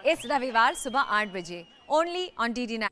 इस रविवार सुबह 8 बजे ओनली ऑन DD9।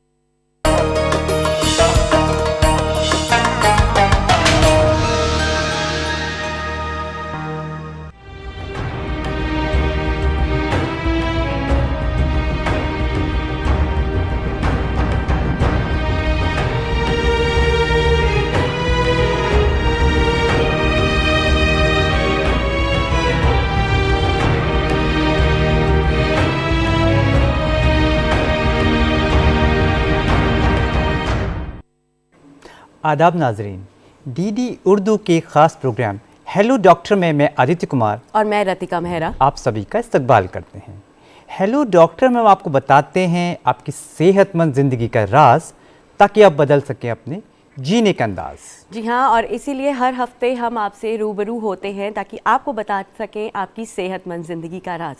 आदाब नाजरीन, DD उर्दू के ख़ास प्रोग्राम हेलो डॉक्टर में मैं आदित्य कुमार और मैं रतिका मेहरा आप सभी का इस्तकबाल करते हैं। हेलो डॉक्टर में हम आपको बताते हैं आपकी सेहतमंद ज़िंदगी का राज, ताकि आप बदल सकें अपने जीने का अंदाज। जी हाँ, और इसीलिए हर हफ्ते हम आपसे रूबरू होते हैं ताकि आपको बता सकें आपकी सेहतमंद ज़िंदगी का राज।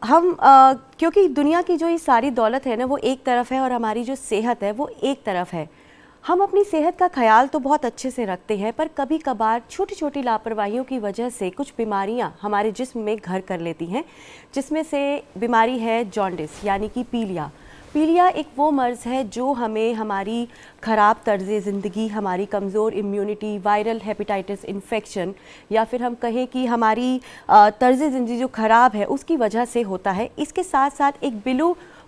हम क्योंकि दुनिया की जो ये सारी दौलत है ना, वो एक तरफ है और हमारी जो सेहत है वो एक तरफ है। हम अपनी सेहत का ख्याल तो बहुत अच्छे से रखते हैं, पर कभी कभार छोटी छोटी लापरवाहियों की वजह से कुछ बीमारियां हमारे जिस्म में घर कर लेती हैं, जिसमें से बीमारी है जॉन्डिस यानी कि पीलिया। पीलिया एक वो मर्ज़ है जो हमें हमारी ख़राब तर्ज़ ज़िंदगी, हमारी कमज़ोर इम्यूनिटी, वायरल हेपेटाइटिस इन्फेक्शन, या फिर हम कहें कि हमारी तर्ज़ ज़िंदगी जो ख़राब है उसकी वजह से होता है। इसके साथ साथ एक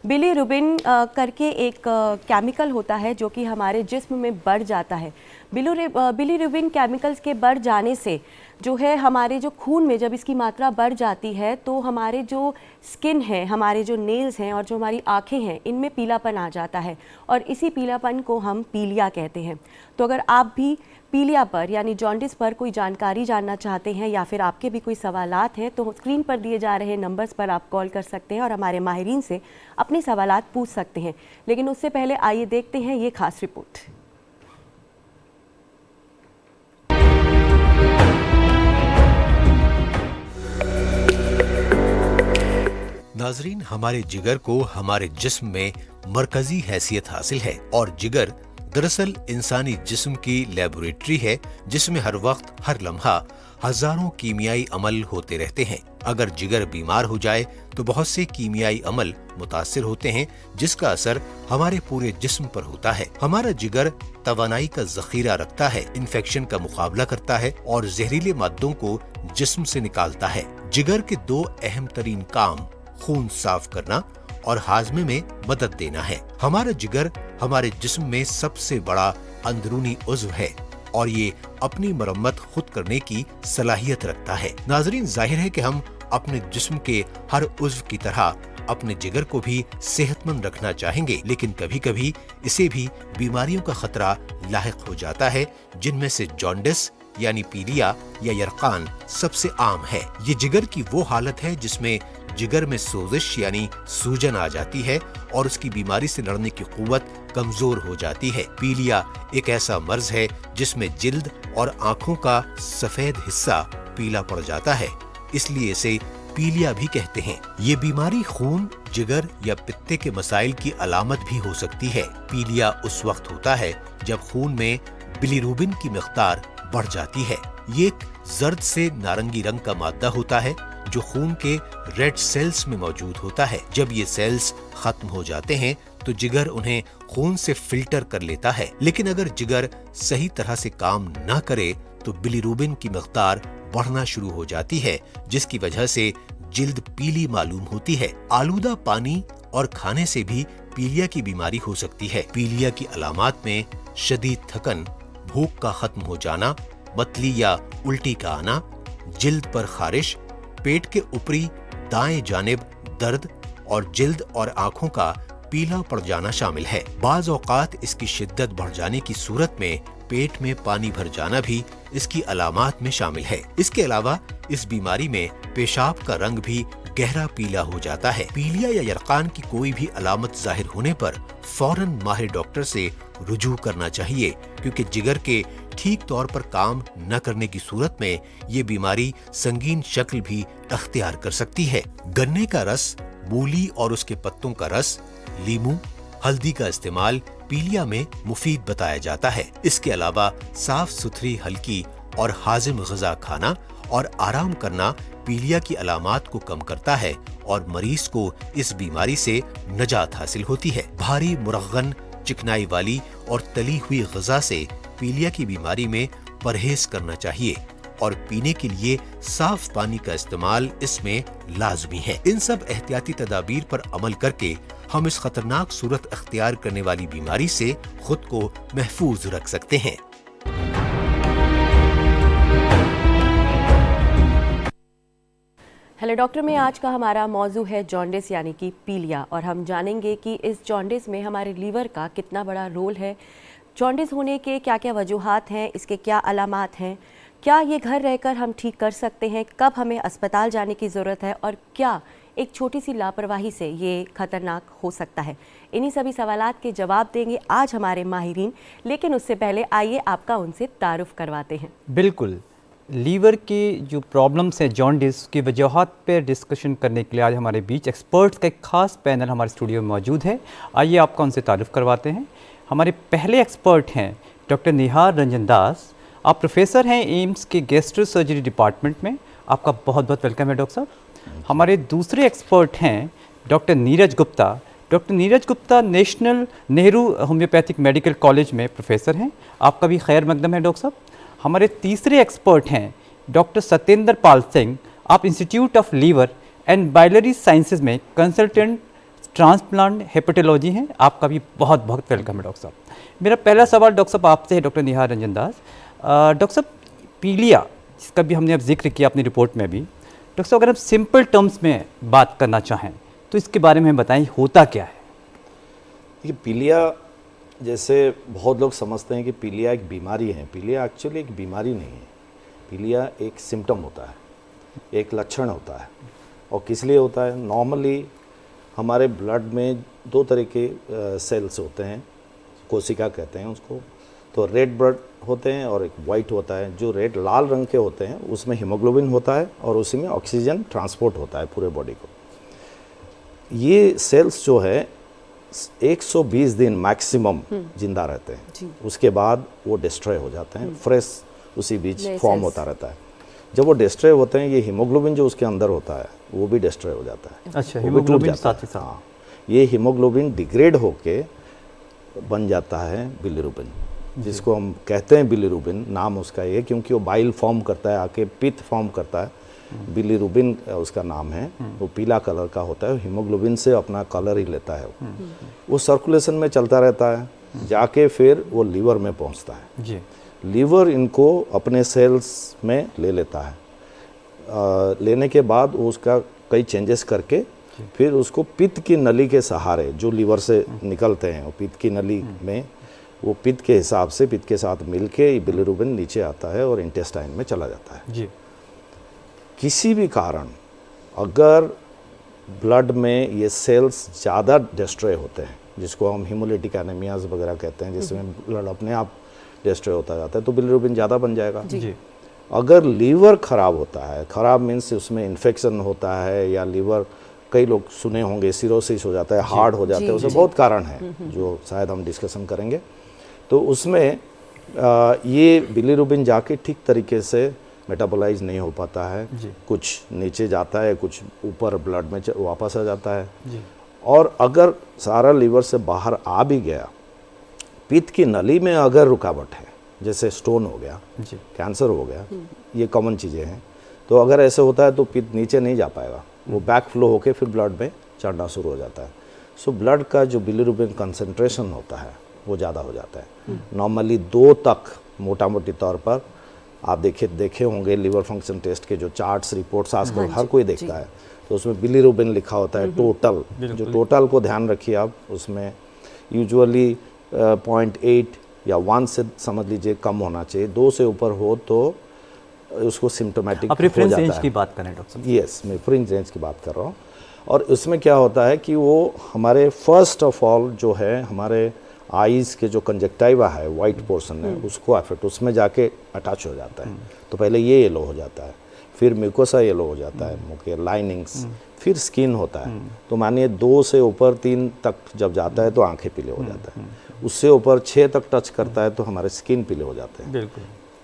बिलीरुबिन करके एक केमिकल होता है जो कि हमारे जिस्म में बढ़ जाता है। बिलीरुबिन केमिकल्स के बढ़ जाने से जो है हमारे जो खून में जब इसकी मात्रा बढ़ जाती है तो हमारे जो स्किन है, हमारे जो नेल्स हैं और जो हमारी आँखें हैं, इनमें पीलापन आ जाता है और इसी पीलापन को हम पीलिया कहते हैं। तो अगर आप भी पीलिया पर यानी जॉन्डिस पर कोई जानकारी जानना चाहते हैं या फिर आपके भी कोई सवालात हैं तो स्क्रीन पर दिए जा रहे नंबर्स पर आप कॉल कर सकते हैं और हमारे माहिरीन से अपने सवालात पूछ सकते हैं। लेकिन उससे पहले आइए देखते हैं ये खास रिपोर्ट। नाजरीन, हमारे जिगर को हमारे जिस्म में मरकजी हैसियत हासिल है और जिगर दरअसल इंसानी जिस्म की लेबोरेटरी है जिसमें हर वक्त हर लम्हा हजारों कीमियाई अमल होते रहते हैं। अगर जिगर बीमार हो जाए तो बहुत से कीमियाई अमल मुतासिर होते हैं जिसका असर हमारे पूरे जिस्म पर होता है। हमारा जिगर तवानाई का जखीरा रखता है, इन्फेक्शन का मुकाबला करता है और जहरीले मादों को जिस्म से निकालता है। जिगर के दो अहम तरीन काम खून साफ करना और हाजमे में मदद देना है। हमारा जिगर हमारे जिस्म में सबसे बड़ा अंदरूनी उज़्व है और ये अपनी मरम्मत खुद करने की सलाहियत रखता है। नाजरीन, जाहिर है कि हम अपने जिस्म के हर उज़्व की तरह अपने जिगर को भी सेहतमंद रखना चाहेंगे, लेकिन कभी कभी इसे भी बीमारियों का खतरा लाहिक हो जाता है, जिनमें से जॉन्डिस यानी पीलिया या यरकान सबसे आम है। ये जिगर की वो हालत है जिसमें जिगर में सोजिश यानी सूजन आ जाती है और उसकी बीमारी से लड़ने की कुव्वत कमजोर हो जाती है। पीलिया एक ऐसा मर्ज है जिसमें जिल्द और आंखों का सफेद हिस्सा पीला पड़ जाता है, इसलिए इसे पीलिया भी कहते हैं। ये बीमारी खून, जिगर या पित्ते के मसाइल की अलामत भी हो सकती है। पीलिया उस वक्त होता है जब खून में बिलीरुबिन की मिक़दार बढ़ जाती है। ये एक जर्द से नारंगी रंग का मादा होता है जो खून के रेड सेल्स में मौजूद होता है। जब ये सेल्स खत्म हो जाते हैं तो जिगर उन्हें खून से फिल्टर कर लेता है, लेकिन अगर जिगर सही तरह से काम न करे तो बिलीरुबिन की मिक़दार बढ़ना शुरू हो जाती है, जिसकी वजह से जिल्द पीली मालूम होती है। आलूदा पानी और खाने से भी पीलिया की बीमारी हो सकती है। पीलिया की अलामात में शदीद थकन, भूख का खत्म हो जाना, मतली या उल्टी का आना, जिल्द पर खारिश, पेट के ऊपरी दाएं जानिब दर्द और जिल्द और आंखों का पीला पड़ जाना शामिल है। बाज़ औक़ात इसकी शिद्दत बढ़ जाने की सूरत में पेट में पानी भर जाना भी इसकी अलामात में शामिल है। इसके अलावा इस बीमारी में पेशाब का रंग भी गहरा पीला हो जाता है। पीलिया या यरकान की कोई भी अलामत जाहिर होने पर फौरन माहिर डॉक्टर से रुजू करना चाहिए, क्योंकि जिगर के ठीक तौर पर काम न करने की सूरत में ये बीमारी संगीन शक्ल भी अख्तियार कर सकती है। गन्ने का रस, मूली और उसके पत्तों का रस, लीमू, हल्दी का इस्तेमाल पीलिया में मुफीद बताया जाता है। इसके अलावा साफ सुथरी, हल्की और हाजिम ग़िज़ा खाना और आराम करना पीलिया की अलामात को कम करता है और मरीज को इस बीमारी से नजात हासिल होती है। भारी, मुरगन, चिकनाई वाली और तली हुई ग़िज़ा से पीलिया की बीमारी में परहेज करना चाहिए और पीने के लिए साफ पानी का इस्तेमाल इसमें लाजमी है। इन सब एहतियाती तदाबीर पर अमल करके हम इस खतरनाक सूरत अख्तियार करने वाली बीमारी से खुद को महफूज रख सकते हैं। हेलो डॉक्टर में आज का हमारा मौजू है जॉन्डिस यानी कि पीलिया, और हम जानेंगे कि इस जॉन्डिस में हमारे लीवर का कितना बड़ा रोल है, जॉन्डिस होने के क्या क्या वजूहात हैं, इसके क्या अलामात हैं, क्या ये घर रहकर हम ठीक कर सकते हैं, कब हमें अस्पताल जाने की ज़रूरत है और क्या एक छोटी सी लापरवाही से ये खतरनाक हो सकता है। इन्हीं सभी सवालात के जवाब देंगे आज हमारे माहिरीन, लेकिन उससे पहले आइए आपका उनसे तारुफ करवाते हैं। बिल्कुल, लीवर की जो प्रॉब्लम्स हैं, जॉन्डिस की वजूहात पर डिस्कशन करने के लिए आज हमारे बीच एक्सपर्ट्स का एक खास पैनल हमारे स्टूडियो में मौजूद है। आइए आपका उनसे तारुफ करवाते हैं। हमारे पहले एक्सपर्ट हैं डॉक्टर निहार रंजन दास। आप प्रोफेसर हैं एम्स के गैस्ट्रो सर्जरी डिपार्टमेंट में। आपका बहुत बहुत वेलकम है डॉक्टर साहब। हमारे दूसरे एक्सपर्ट हैं doctor Neeraj Gupta. Doctor Neeraj Gupta national Nehru homeopathic medical college में प्रोफेसर हैं। आपका भी खैर मकदम है डॉक्टर साहब। हमारे तीसरे एक्सपर्ट हैं डॉक्टर सत्येंद्र पाल सिंह। आप institute of liver and biliary sciences में कंसल्टेंट ट्रांसप्लांट हेपेटोलॉजी हैं। आपका भी बहुत बहुत वेलकम है डॉक्टर साहब। मेरा पहला सवाल डॉक्टर साहब आपसे है डॉक्टर निहार रंजन दास। डॉक्टर साहब, पीलिया जिसका भी हमने अब जिक्र किया अपनी रिपोर्ट में भी, डॉक्टर साहब अगर हम सिंपल टर्म्स में बात करना चाहें तो इसके बारे में बताएं, होता क्या है? ये पीलिया, जैसे बहुत लोग समझते हैं कि पीलिया एक बीमारी है। पीलिया एक्चुअली एक बीमारी नहीं है। पीलिया एक सिम्टम होता है, एक लक्षण होता है। और किस लिए होता है? नॉर्मली हमारे ब्लड में दो तरह के सेल्स होते हैं, कोशिका कहते हैं उसको। तो रेड ब्लड होते हैं और एक वाइट होता है। जो रेड लाल रंग के होते हैं उसमें हीमोग्लोबिन होता है और उसी में ऑक्सीजन ट्रांसपोर्ट होता है पूरे बॉडी को। ये सेल्स जो है 120 दिन मैक्सिमम जिंदा रहते हैं, उसके बाद वो डिस्ट्रॉय हो जाते हैं। फ्रेश उसी बीच फॉर्म होता रहता है। जब वो डिस्ट्रॉय होते हैं, ये हीमोग्लोबिन जो उसके अंदर होता है वो भी डिस्ट्रॉय हो जाता है। अच्छा, हीमोग्लोबिन साथ ही साथ। हाँ, ये हीमोग्लोबिन डिग्रेड होके बन जाता है बिलिरुबिन, जिसको हम कहते हैं बिलिरुबिन। नाम उसका ये क्योंकि वो बाइल फॉर्म करता है, आके पित्त फॉर्म करता है। बिलिरुबिन उसका नाम है। वो पीला कलर का होता है, हीमोग्लोबिन से अपना कलर ही लेता है। वो सर्कुलेशन में चलता रहता है, जाके फिर वो लीवर में पहुंचता है जी। लीवर इनको अपने सेल्स में ले लेता है। लेने के बाद वो उसका कई चेंजेस करके फिर उसको पित्त की नली के सहारे जो लीवर से निकलते हैं, वो पित्त की नली में वो पित्त के हिसाब से पित्त के साथ मिलके बिलिरुबिन नीचे आता है और इंटेस्टाइन में चला जाता है जी। किसी भी कारण अगर ब्लड में ये सेल्स ज़्यादा डिस्ट्रॉय होते हैं, जिसको हम हीमोलिटिक एनीमियाज वगैरह कहते हैं, जिसमें ब्लड अपने आप डिस्ट्रॉय होता जाता है, तो बिलिरुबिन ज़्यादा बन जाएगा जी। अगर लीवर ख़राब होता है, ख़राब मीन्स उसमें इन्फेक्शन होता है, या लीवर कई लोग सुने होंगे सिरोसिस हो जाता है, हार्ड हो जाता है, उसमें बहुत कारण है जो शायद हम डिस्कशन करेंगे। तो उसमें ये बिलिरुबिन जाके ठीक तरीके से मेटाबोलाइज नहीं हो पाता है, कुछ नीचे जाता है, कुछ ऊपर ब्लड में वापस आ जाता है जी। और अगर सारा लीवर से बाहर आ भी गया, पित्त की नली में अगर रुकावट है, जैसे स्टोन हो गया जी, कैंसर हो गया, ये कॉमन चीज़ें हैं, तो अगर ऐसे होता है तो पित्त नीचे नहीं जा पाएगा, वो बैक फ्लो होके फिर ब्लड में चढ़ना शुरू हो जाता है। सो ब्लड का जो बिलिरुबिन कंसंट्रेशन होता है वो ज़्यादा हो जाता है। नॉर्मली 2 तक मोटा मोटी तौर पर आप देखे होंगे लीवर फंक्शन टेस्ट के जो चार्ट्स रिपोर्ट्स आजकल हर कोई देखता है, तो उसमें बिलिरुबिन लिखा होता है टोटल। जो टोटल को ध्यान रखिए आप, उसमें यूजुअली 0.8 या 1 से समझ लीजिए कम होना चाहिए। 2 से ऊपर हो तो उसको सिम्टोमेटिक हो रेफरेंस जाता रेंज है। की बात करें डॉक्टर साहब। यस, मैं रेफरेंस रेंज की बात कर रहा हूँ। और उसमें क्या होता है कि वो हमारे फर्स्ट ऑफ ऑल जो है हमारे आईज़ के जो कंजक्टिवा है, वाइट पोर्शन है, उसको अफेक्ट, उसमें जाके अटैच हो जाता है। तो पहले ये येलो हो जाता है, फिर म्यूकोसा येलो हो जाता है, मुंह के लाइनिंग्स, फिर स्किन होता है। तो मानिए 2 से ऊपर 3 तक जब जाता है तो आंखें पीले हो जाता है, उससे ऊपर 6 तक टच करता है तो हमारे स्किन पीले हो जाते हैं। बिल्कुल।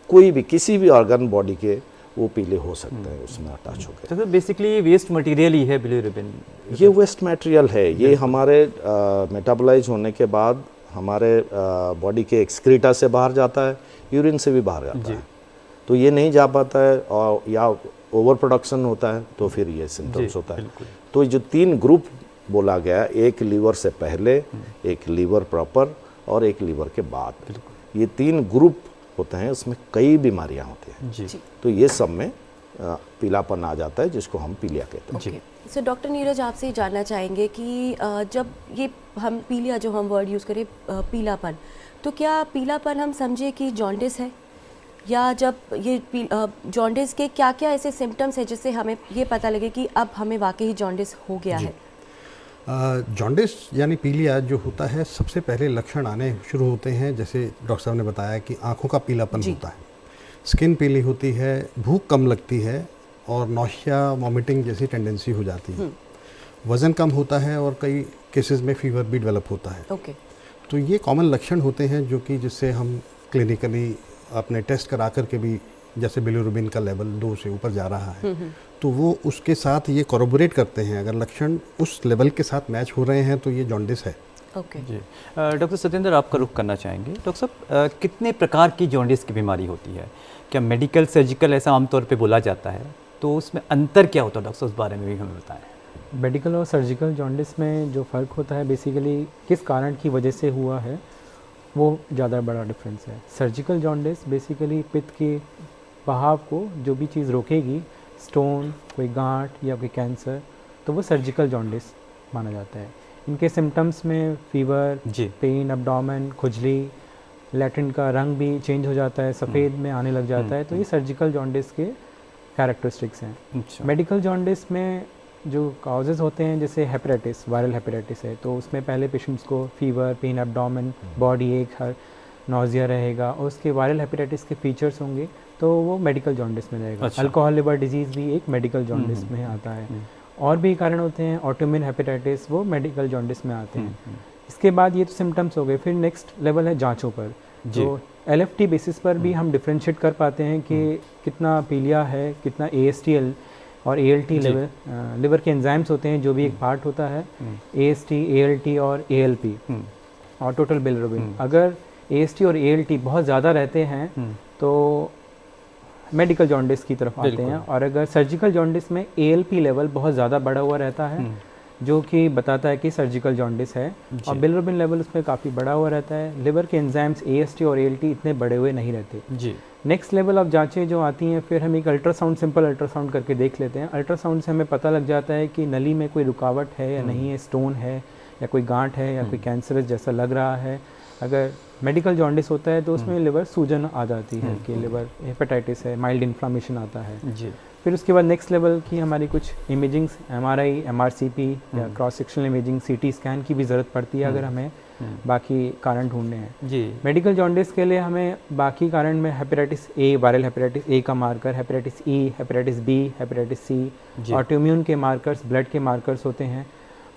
कोई भी किसी भी ऑर्गन बॉडी के वो पीले हो सकते हैं उसमें अटैच हो गए। तो बेसिकली वेस्ट मटेरियल ही है बिलिरुबिन। ये वेस्ट मटेरियल है, ये हमारे मेटाबोलाइज होने के बाद हमारे बॉडी के एक्सक्रीटा से बाहर जाता है, यूरिन से भी बाहर जाता है, तो ये नहीं जा पाता है और या ओवर प्रोडक्शन होता है तो फिर ये सिम्टम्स होता है। तो जो 3 ग्रुप बोला गया, एक लीवर से पहले, एक लीवर प्रॉपर और एक लीवर के बाद, ये 3 ग्रुप होते हैं, उसमें कई बीमारियां होती हैं जी। तो ये सब में पीलापन आ जाता है जिसको हम पीलिया कहते हैं। सो डॉक्टर नीरज, आपसे जानना चाहेंगे कि जब ये हम पीलिया जो हम वर्ड यूज़ करें पीलापन, तो क्या पीलापन हम समझे कि जॉन्डिस है, या जब ये जॉन्डिस के क्या क्या ऐसे सिम्टम्स हैं जिससे हमें ये पता लगे कि अब हमें वाकई जॉन्डिस हो गया है? जॉन्डिस यानी पीलिया जो होता है, सबसे पहले लक्षण आने शुरू होते हैं, जैसे डॉक्टर साहब ने बताया कि आँखों का पीलापन होता है, स्किन पीली होती है, भूख कम लगती है और नौशिया वॉमिटिंग जैसी टेंडेंसी हो जाती है, वज़न कम होता है और कई केसेस में फीवर भी डेवलप होता है। तो ये कॉमन लक्षण होते हैं जो कि जिससे हम क्लिनिकली अपने टेस्ट करा कर के भी, जैसे बिलिरुबिन का लेवल 2 से ऊपर जा रहा है तो वो उसके साथ ये कॉरोबोरेट करते हैं, अगर लक्षण उस लेवल के साथ मैच हो रहे हैं तो ये जॉन्डिस है। जी। डॉक्टर सत्येंद्र, आपका रुख करना चाहेंगे। डॉक्टर साहब, कितने प्रकार की जॉन्डिस की बीमारी होती है? क्या मेडिकल, सर्जिकल ऐसा आमतौर पे बोला जाता है, तो उसमें अंतर क्या होता है डॉक्टर, उस बारे में भी हमें बताएं। मेडिकल और सर्जिकल जॉन्डिस में जो फ़र्क होता है, बेसिकली किस कारण की वजह से हुआ है, वो ज़्यादा बड़ा डिफरेंस है। सर्जिकल जॉन्डिस बेसिकली पित्त के बहाव को जो भी चीज़ रोकेगी, स्टोन, कोई गांठ या कोई कैंसर, तो वो सर्जिकल जॉन्डिस माना जाता है। इनके सिम्टम्स में फीवर, पेन, एब्डोमेन, खुजली, लैट्रिन का रंग भी चेंज हो जाता है, सफ़ेद में आने लग जाता है, तो ये सर्जिकल जॉन्डिस के कैरेक्टरिस्टिक्स हैं। मेडिकल जॉन्डिस में जो काउजेज़ होते हैं, जैसे हेपेटाइटिस, वायरल हेपेटाइटिस है, तो उसमें पहले पेशेंट्स को फीवर, पेन, एब्डोमेन, बॉडी एक, हर नौजिया रहेगा, और उसके वायरल हेपेटाइटिस के फीचर्स होंगे तो वो मेडिकल जॉन्डिस में रहेगा। अल्कोहल लिवर डिजीज़ भी एक मेडिकल जॉन्डिस में आता है। और भी कारण होते हैं, ऑटोइम्यून हेपेटाइटिस, वो मेडिकल जॉन्डिस में आते हैं। इसके बाद ये तो सिम्टम्स हो गए, फिर नेक्स्ट लेवल है जांचों पर, जो LFT बेसिस पर भी हम डिफ्रेंशिएट कर पाते हैं कि कितना पीलिया है, कितना AST और ALT लेवल, लिवर के एंजाइम्स होते हैं जो भी एक पार्ट होता है, AST, ALT और ALP और टोटल बिलिरुबिन। अगर AST और ALT बहुत ज़्यादा रहते हैं तो मेडिकल जॉन्डिस की तरफ आते हैं, और अगर सर्जिकल जॉन्डिस में ALP लेवल बहुत ज़्यादा बढ़ा हुआ रहता है जो कि बताता है कि सर्जिकल जॉन्डिस है, और बिलिरुबिन लेवल उसमें काफ़ी बढ़ा हुआ रहता है, लिवर के एंजाइम्स AST और ALT इतने बड़े हुए नहीं रहते। जी। नेक्स्ट लेवल ऑफ जांचें जो आती हैं, फिर हम एक अल्ट्रासाउंड, सिंपल अल्ट्रासाउंड करके देख लेते हैं। अल्ट्रासाउंड से हमें पता लग जाता है कि नली में कोई रुकावट है या नहीं है, स्टोन है या कोई गांठ है या कोई कैंसरस जैसा लग रहा है। अगर मेडिकल जॉन्डिस होता है तो उसमें लिवर सूजन आ जाती है कि लिवर हेपेटाइटिस है, माइल्ड इन्फ्लामेशन आता है। जी। फिर उसके बाद नेक्स्ट लेवल की हमारी कुछ इमेजिंग्स, MRI, MRCP या cross sectional imaging, CT scan की भी ज़रूरत पड़ती है अगर हमें बाकी कारण ढूंढने हैं। जी। मेडिकल जॉन्डिस के लिए हमें बाकी कारण में hepatitis A, viral hepatitis A का marker, hepatitis E, hepatitis B, hepatitis C, autoimmune के मार्कर्स, ब्लड के मार्कर्स होते हैं,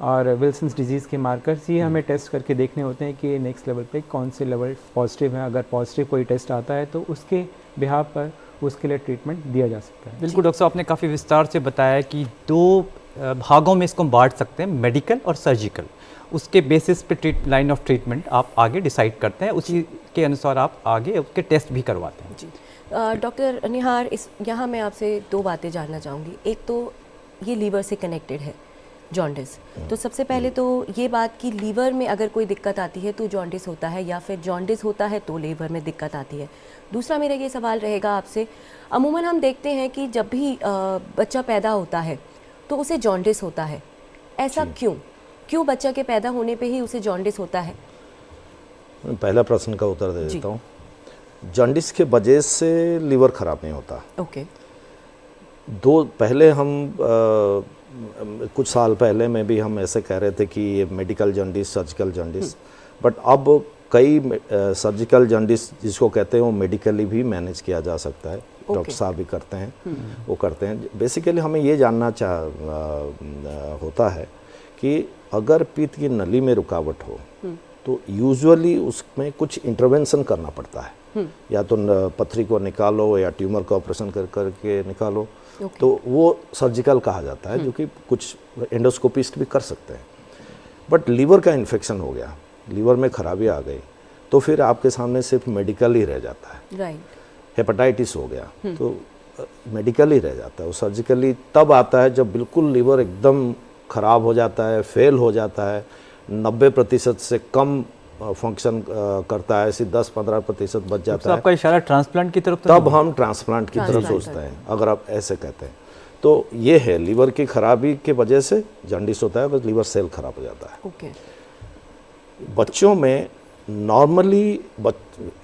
और विल्सन्स डिजीज़ के मार्कर्स, ये हमें टेस्ट करके देखने होते हैं कि नेक्स्ट लेवल पे कौन से लेवल पॉजिटिव है। अगर पॉजिटिव कोई टेस्ट आता है तो उसके बिहाव पर उसके लिए ट्रीटमेंट दिया जा सकता है। बिल्कुल डॉक्टर साहब, आपने काफ़ी विस्तार से बताया कि 2 भागों में इसको बांट सकते हैं, मेडिकल और सर्जिकल। उसके बेसिस पे लाइन ऑफ ट्रीटमेंट आप आगे डिसाइड करते हैं, उसी के अनुसार आप आगे उसके टेस्ट भी करवाते हैं। जी। डॉक्टर निहार, यहाँ मैं आपसे 2 बातें जानना चाहूँगी। एक तो ये लीवर से कनेक्टेड है जॉन्डिस, तो सबसे पहले तो ये बात कि लीवर में अगर कोई दिक्कत आती है तो जॉन्डिस होता है, या फिर जॉन्डिस होता है तो लीवर में दिक्कत आती है। दूसरा मेरा ये सवाल रहेगा आपसे, अमूमन हम देखते हैं कि जब भी बच्चा पैदा होता है तो उसे जॉन्डिस होता है, ऐसा क्यों बच्चा के पैदा होने पे ही उसे जॉन्डिस होता है? पहला प्रश्न का उत्तर दे देता हूँ। जॉन्डिस के वजह से लिवर खराब नहीं होता। ओके। पहले हम कुछ साल पहले में भी हम ऐसे कह रहे थे कि ये medical jaundice, surgical jaundice, but अब कई सर्जिकल जॉन्डिस जिसको कहते हैं वो मेडिकली भी मैनेज किया जा सकता है। डॉक्टर साहब भी करते हैं, वो करते हैं। बेसिकली हमें ये जानना होता है कि अगर पित्त की नली में रुकावट हो तो यूजुअली उसमें कुछ इंटरवेंशन करना पड़ता है। या तो पथरी को निकालो या ट्यूमर का ऑपरेशन करके निकालो, तो वो सर्जिकल कहा जाता है, जो कि कुछ एंडोस्कोपिस्ट भी कर सकते हैं। बट लीवर का इन्फेक्शन हो गया, लीवर में खराबी आ गई, तो फिर आपके सामने सिर्फ मेडिकल ही रह जाता है। राइट। हेपेटाइटिस हो गया तो मेडिकल ही रह जाता है। वो सर्जिकली तब आता है जब बिल्कुल लीवर एकदम ख़राब हो जाता है, फेल हो जाता है, 90% से कम फंक्शन करता है, सिर्फ 10-15% बच जाता तो है। आपका इशारा ट्रांसप्लांट की तरफ तो तब हम ट्रांसप्लांट की तरफ सोचते हैं, अगर आप ऐसे कहते हैं तो। ये है लीवर की खराबी के वजह से जॉन्डिस होता है, बस लीवर सेल खराब हो जाता है। ओके। बच्चों में नॉर्मली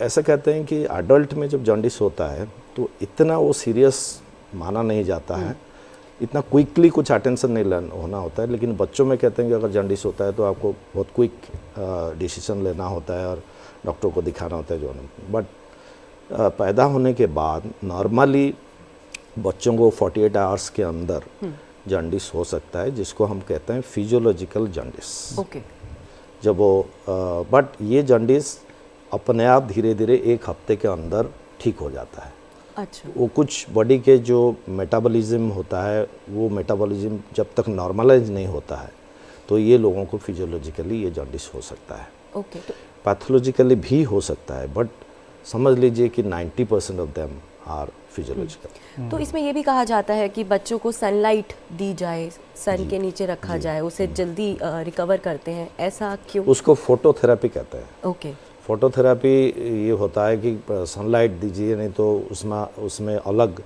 ऐसा कहते हैं कि अडल्ट में जब जॉन्डिस होता है तो इतना वो सीरियस माना नहीं जाता है, इतना क्विकली कुछ अटेंशन नहीं होना होता है। लेकिन बच्चों में कहते हैं कि अगर जॉन्डिस होता है तो आपको बहुत क्विक डिसीजन लेना होता है और डॉक्टर को दिखाना होता है जो। बट पैदा होने के बाद नॉर्मली बच्चों को 48 आवर्स के अंदर जॉन्डिस हो सकता है, जिसको हम कहते हैं फिजियोलॉजिकल जॉन्डिस। ओके। जब वो बट ये जॉन्डिस अपने आप धीरे धीरे 1 हफ्ते के अंदर ठीक हो जाता है। अच्छा। वो कुछ बॉडी के जो मेटाबॉलिज्म होता है, वो मेटाबॉलिज्म जब तक नॉर्मलाइज नहीं होता है तो ये लोगों को फिजियोलॉजिकली ये जॉन्डिस हो सकता है। ओके। तो पैथोलॉजिकली भी हो सकता है, बट समझ लीजिए कि 90% ऑफ देम आर फिजियोलॉजिकल। तो इसमें ये भी कहा जाता है कि बच्चों को सनलाइट दी जाए, सन के नीचे रखा जाए, उसे जल्दी रिकवर करते हैं, ऐसा क्यों? उसको फोटोथेरेपी कहते हैं। ओके। फोटोथेरेपी ये होता है कि सनलाइट दीजिए, नहीं तो उसमें अलग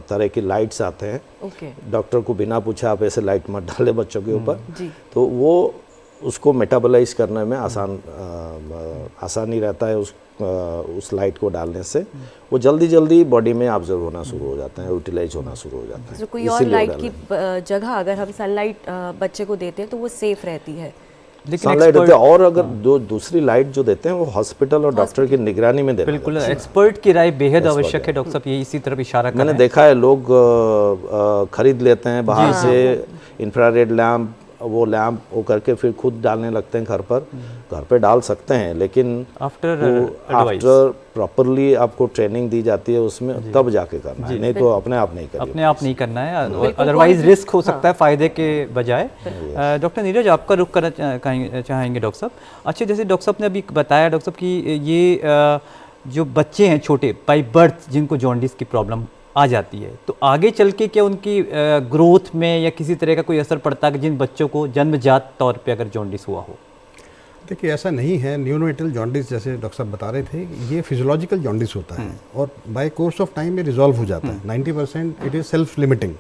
तरह की लाइट्स आते हैं। ओके। डॉक्टर को बिना पूछे आप ऐसे लाइट मत डाले बच्चों के ऊपर, जी। तो वो उसको मेटाबोलाइज करने में आसानी रहता है। उस लाइट को डालने से वो जल्दी जल्दी बॉडी में ऑब्जर्व होना शुरू हो जाता है, यूटिलाइज होना शुरू हो जाता है। तो कोई और लाइट की जगह अगर हम सनलाइट बच्चे को देते हैं तो वो सेफ रहती है? लेकिन सनलाइट देते हैं, और अगर दूसरी लाइट जो देते हैं वो हॉस्पिटल और डॉक्टर की निगरानी में देते हैं। बिल्कुल, एक्सपर्ट की राय बेहद आवश्यक है। डॉक्टर साहब ये इसी तरफ इशारा कर रहे हैं। मैंने देखा है लोग खरीद लेते हैं बाहर से इंफ्रारेड लैम्प, वो लैम्प वो करके फिर खुद डालने लगते हैं घर पे डाल सकते हैं, लेकिन आफ्टर प्रॉपरली आपको ट्रेनिंग दी जाती है उसमें, तब जाके करना है, नहीं तो अपने आप नहीं करना। अपने आप नहीं करना है, अदरवाइज रिस्क हो सकता है फायदे के बजाय। डॉक्टर नीरज, आपका रुख करना चाहेंगे डॉक्टर साहब। अच्छा, जैसे डॉक्टर साहब ने अभी बताया डॉक्टर साहब कि ये जो बच्चे हैं छोटे बाई बर्थ जिनको जॉन्डिस की प्रॉब्लम आ जाती है, तो आगे चल के क्या उनकी ग्रोथ में या किसी तरह का कोई असर पड़ता है कि जिन बच्चों को जन्मजात तौर पे अगर जॉन्डिस हुआ हो? देखिए, ऐसा नहीं है। न्यूरोनेटल जॉन्डिस जैसे डॉक्टर साहब बता रहे थे, ये फिजियोलॉजिकल जॉन्डिस होता है और बाय कोर्स ऑफ टाइम में रिजॉल्व हो जाता है। 90% इट इज़ सेल्फ लिमिटिंग।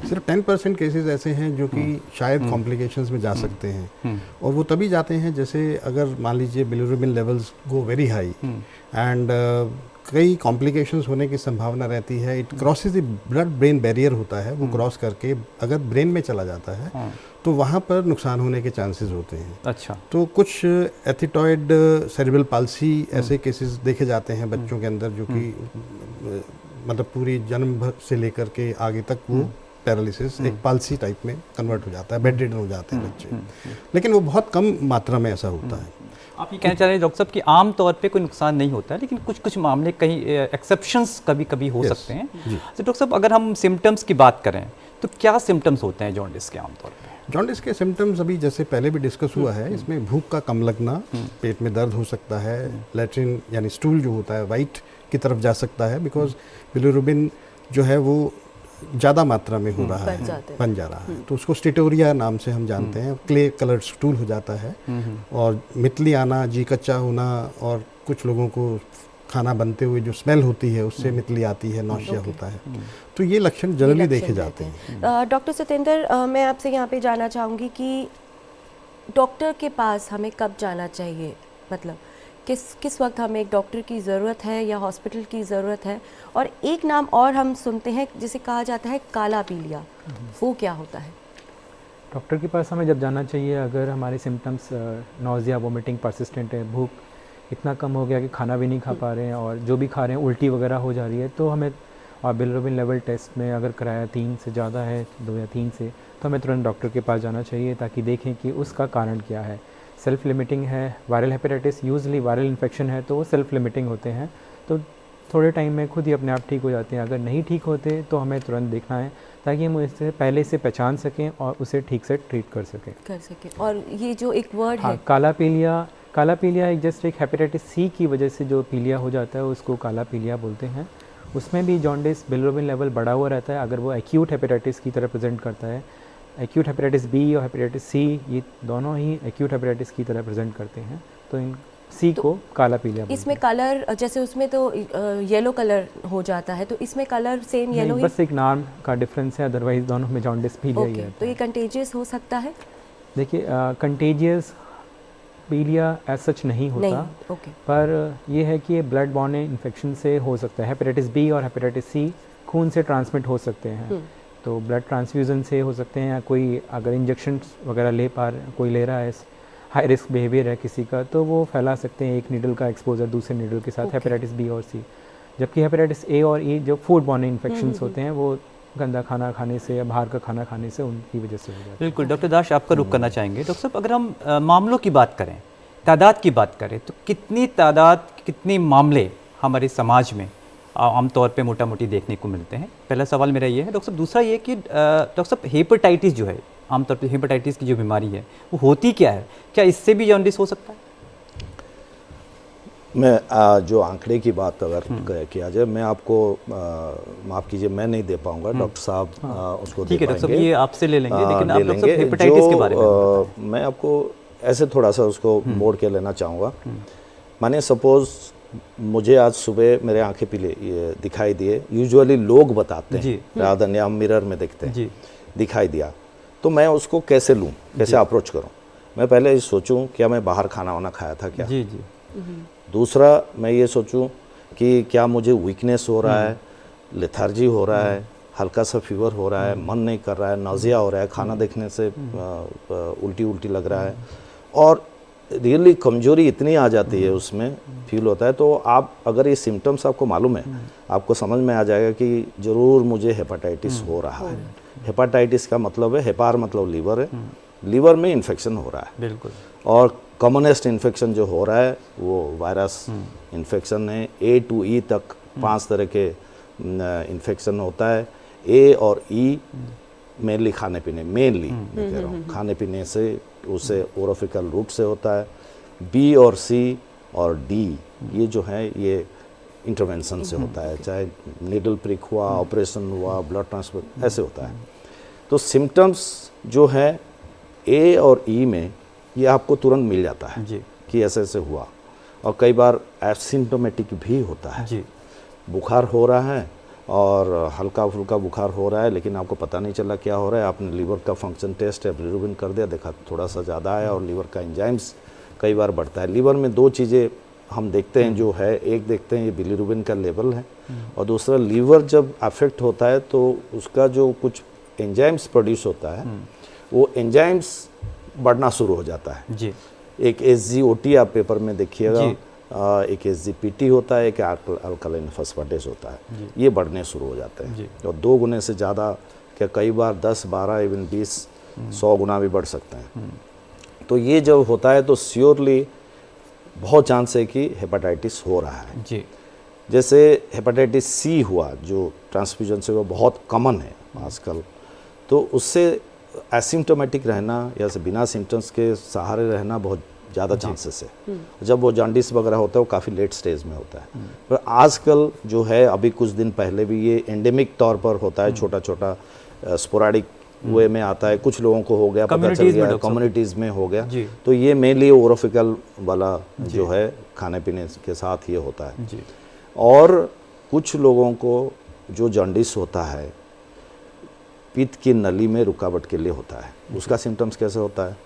सिर्फ 10% केसेस ऐसे हैं जो कि शायद कॉम्प्लिकेशंस में जा सकते हैं, और वो तभी जाते हैं जैसे अगर मान लीजिए bilirubin levels go very high and कई कॉम्प्लिकेशंस होने की संभावना रहती है। It crosses the blood brain barrier होता है, वो क्रॉस करके अगर ब्रेन में चला जाता है तो वहाँ पर नुकसान होने के चांसेस होते हैं। अच्छा। तो कुछ एथिटॉइड सेरेब्रल पाल्सी ऐसे केसेस देखे जाते हैं बच्चों के अंदर, जो कि मतलब पूरी जन्म भर से लेकर के आगे तक वो पैरालिसिस एक पाल्सी टाइप में कन्वर्ट हो जाता है, बेड रिडन हो जाते हैं बच्चे, लेकिन वो बहुत कम मात्रा में ऐसा होता है। आप ये कहना चाह रहे हैं डॉक्टर साहब कि आम तौर पे कोई नुकसान नहीं होता है, लेकिन कुछ कुछ मामले कहीं एक्सेप्शंस कभी कभी हो सकते हैं। तो डॉक्टर साहब, अगर हम सिम्टम्स की बात करें तो क्या सिम्टम्स होते हैं जॉन्डिस के आमतौर पे? जॉन्डिस के सिम्टम्स अभी जैसे पहले भी डिस्कस हुआ है, इसमें भूख का कम लगना, पेट में दर्द हो सकता है, लैट्रिन यानी स्टूल जो होता है वाइट की तरफ जा सकता है, बिकॉज बिलिरुबिन जो है वो ज़्यादा मात्रा में हो रहा है, बन जा रहा है, तो उसको स्टेटोरिया नाम से हम जानते हैं। क्ले कलर्ड स्टूल हो जाता है, और मितली आना, जी कच्चा होना, और कुछ लोगों को खाना बनते हुए जो स्मेल होती है उससे मितली आती है, नौशिया होता है। तो ये लक्षण जनरली देखे जाते हैं। डॉक्टर सतेंद्र, मैं आपसे यहाँ पे जानना चाहूँगी कि डॉक्टर के पास हमें कब जाना चाहिए, मतलब किस वक्त हमें एक डॉक्टर की ज़रूरत है या हॉस्पिटल की ज़रूरत है? और एक नाम और हम सुनते हैं जिसे कहा जाता है काला पीलिया, वो क्या होता है? डॉक्टर के पास हमें जब जाना चाहिए अगर हमारे सिम्टम्स नौजिया, वोमिटिंग परसिस्टेंट है, भूख इतना कम हो गया कि खाना भी नहीं खा पा रहे हैं और जो भी खा रहे हैं उल्टी वगैरह हो जा रही है, तो हमें, और बिलिरुबिन लेवल टेस्ट में अगर कराया 3 से ज़्यादा है, 2 या 3 से, तो हमें तुरंत डॉक्टर के पास जाना चाहिए ताकि देखें कि उसका कारण क्या है। सेल्फ लिमिटिंग है। Viral hepatitis usually viral infection है तो वो सेल्फ लिमिटिंग होते हैं, तो थोड़े टाइम में खुद ही अपने आप ठीक हो जाते हैं। अगर नहीं ठीक होते तो हमें तुरंत देखना है ताकि हम इससे पहले से पहचान सकें और उसे ठीक से ट्रीट कर सकें। और ये जो एक वर्ड हाँ, है काला पीलिया एक जस्ट एक हेपेटाइटिस सी की वजह से जो पीलिया हो जाता है उसको काला पीलिया बोलते हैं। उसमें भी जॉन्डिस बिलिरुबिन लेवल बढ़ा हुआ रहता है अगर वो एक्यूट हेपेटाइटिस की तरह प्रेजेंट करता है। एक्यूट हेपेटाइटिस बी और हेपेटाइटिस सी ये दोनों ही एक्यूट हेपेटाइटिस की तरह प्रेजेंट करते हैं, तो इन सी को काला पीलिया बोलते हैं। इसमें कलर जैसे उसमें तो येलो कलर हो जाता है, तो इसमें कलर सेम येलो ही? बस एक नाम का डिफरेंस है, अदरवाइज दोनों में जॉन्डिस पीलिया ही है। तो ये कंटेजियस हो सकता है? देखिए कंटेजियस पीलिया एज सच नहीं होता नहीं, पर यह है कि ये ब्लड बॉर्न इन्फेक्शन से हो सकता है। हेपेटाइटिस बी और हेपेटाइटिस सी खून से ट्रांसमिट हो सकते हैं, तो ब्लड ट्रांसफ्यूज़न से हो सकते हैं, या कोई अगर इंजेक्शन वगैरह कोई ले रहा है, हाई रिस्क बिहेवियर है किसी का, तो वो फैला सकते हैं एक नीडल का एक्सपोजर दूसरे नीडल के साथ, हेपेटाइटिस बी और सी। जबकि हेपेटाइटिस ए और ई जो फूड बॉर्न इन्फेक्शंस होते हैं वो गंदा खाना खाने से या बाहर का खाना खाने से उनकी वजह से हो जाता है। बिल्कुल डॉक्टर दाश, आपका रुख करना चाहेंगे। डॉक्टर साहब, अगर हम मामलों की बात करें, तादाद की बात करें, तो कितनी मामले हमारे समाज में आमतौर पे मोटा मोटी देखने को मिलते हैं? पहला सवाल मेरा ये है डॉक्टर साहब। दूसरा ये कि डॉक्टर साहब, हेपेटाइटिस जो है, आमतौर पे हेपेटाइटिस की जो बीमारी है वो होती क्या है? क्या इससे भी जॉन्डिस हो सकता है? मैं जो आंकड़े की बात अगर किया जाए, मैं आपको माफ़ कीजिए, मैं नहीं दे पाऊंगा, डॉक्टर साहब उसको ठीक है डॉक्टर साहब, पाएंगे। ये आपसे ले लेंगे, लेकिन आप ले डॉक्टर साहब लेंगे। हेपेटाइटिस के बारे में मैं आपको ऐसे थोड़ा सा उसको मोड़ के लेना चाहूँगा। माने सपोज मुझे आज सुबह मेरे आंखें पीले दिखाई दिए, यूजुअली लोग बताते हैं रादर देन हम मिरर में देखते हैं, दिखाई दिया, तो मैं उसको कैसे लूँ, कैसे अप्रोच करूँ? मैं पहले ये सोचूं क्या मैं बाहर खाना वाना खाया था क्या? जी। दूसरा मैं ये सोचूं कि क्या मुझे वीकनेस हो रहा है, लेथार्जी हो रहा है, हल्का सा फीवर हो रहा है, मन नहीं कर रहा है, नाजिया हो रहा है, खाना देखने से उल्टी लग रहा है, और रियली कमजोरी इतनी आ जाती है, उसमें फील होता है। तो आप अगर ये सिम्टम्स आपको मालूम है, आपको समझ में आ जाएगा कि ज़रूर मुझे हेपेटाइटिस हो रहा है। हेपेटाइटिस का मतलब है, हेपार मतलब लीवर है, लीवर में इन्फेक्शन हो रहा है। बिल्कुल। और कॉमनेस्ट इन्फेक्शन जो हो रहा है वो वायरस इन्फेक्शन है। ए टू ई तक 5 तरह के इन्फेक्शन होता है। ए और ई मेनली खाने पीने, मेनली मैं कह रहा हूँ खाने पीने से, उसे ओरोफिकल रूट से होता है। बी और सी और डी ये जो है ये इंटरवेंशन से होता है, चाहे नीडल प्रिक हुआ, ऑपरेशन हुआ, ब्लड ट्रांसफर, ऐसे होता है। तो सिम्टम्स जो है ए और ई में ये आपको तुरंत मिल जाता है जी कि ऐसे ऐसे हुआ, और कई बार एसिम्टोमेटिक भी होता है जी। बुखार हो रहा है और हल्का फुल्का बुखार हो रहा है, लेकिन आपको पता नहीं चला क्या हो रहा है। आपने लीवर का फंक्शन टेस्ट है, बिलिरुबिन कर दिया, देखा थोड़ा सा ज़्यादा है, और लीवर का एंजाइम्स कई बार बढ़ता है। लीवर में 2 चीज़ें हम देखते हैं जो है, एक देखते हैं ये बिलिरुबिन का लेवल है, और दूसरा लीवर जब अफेक्ट होता है तो उसका जो कुछ एंजाइम्स प्रोड्यूस होता है वो एंजाइम्स बढ़ना शुरू हो जाता है जी। एक SGOT आप पेपर में देखिएगा, एक SGPT होता है, एक अल्कलाइन फॉस्फेटेज होता है, ये बढ़ने शुरू हो जाते हैं, और 2 गुने से ज़्यादा, क्या कई बार 10, 12, इवन 20, 100 गुना भी बढ़ सकते हैं। तो ये जब होता है तो श्योरली बहुत चांस है कि हेपेटाइटिस हो रहा है जी। जैसे हेपेटाइटिस सी हुआ जो ट्रांसफ्यूजन से वो बहुत कॉमन है आजकल, तो उससे एसिम्टोमेटिक रहना या से बिना सिम्टम्स के सहारे रहना बहुत ज़्यादा चांसेस है। जब वो जॉन्डिस वगैरह होता है वो काफ़ी लेट स्टेज में होता है, पर आजकल जो है अभी कुछ दिन पहले भी ये एंडेमिक तौर पर होता है, छोटा छोटा स्पोराडिक वे में आता है, कुछ लोगों को हो गया, पता चल गया, कम्युनिटीज़ में हो गया। तो ये मेनली ओरोफिकल वाला जो है खाने पीने के साथ ये होता है जी। और कुछ लोगों को जो जॉन्डिस होता है पित्त की नली में रुकावट के लिए होता है। उसका सिम्टम्स कैसे होता है,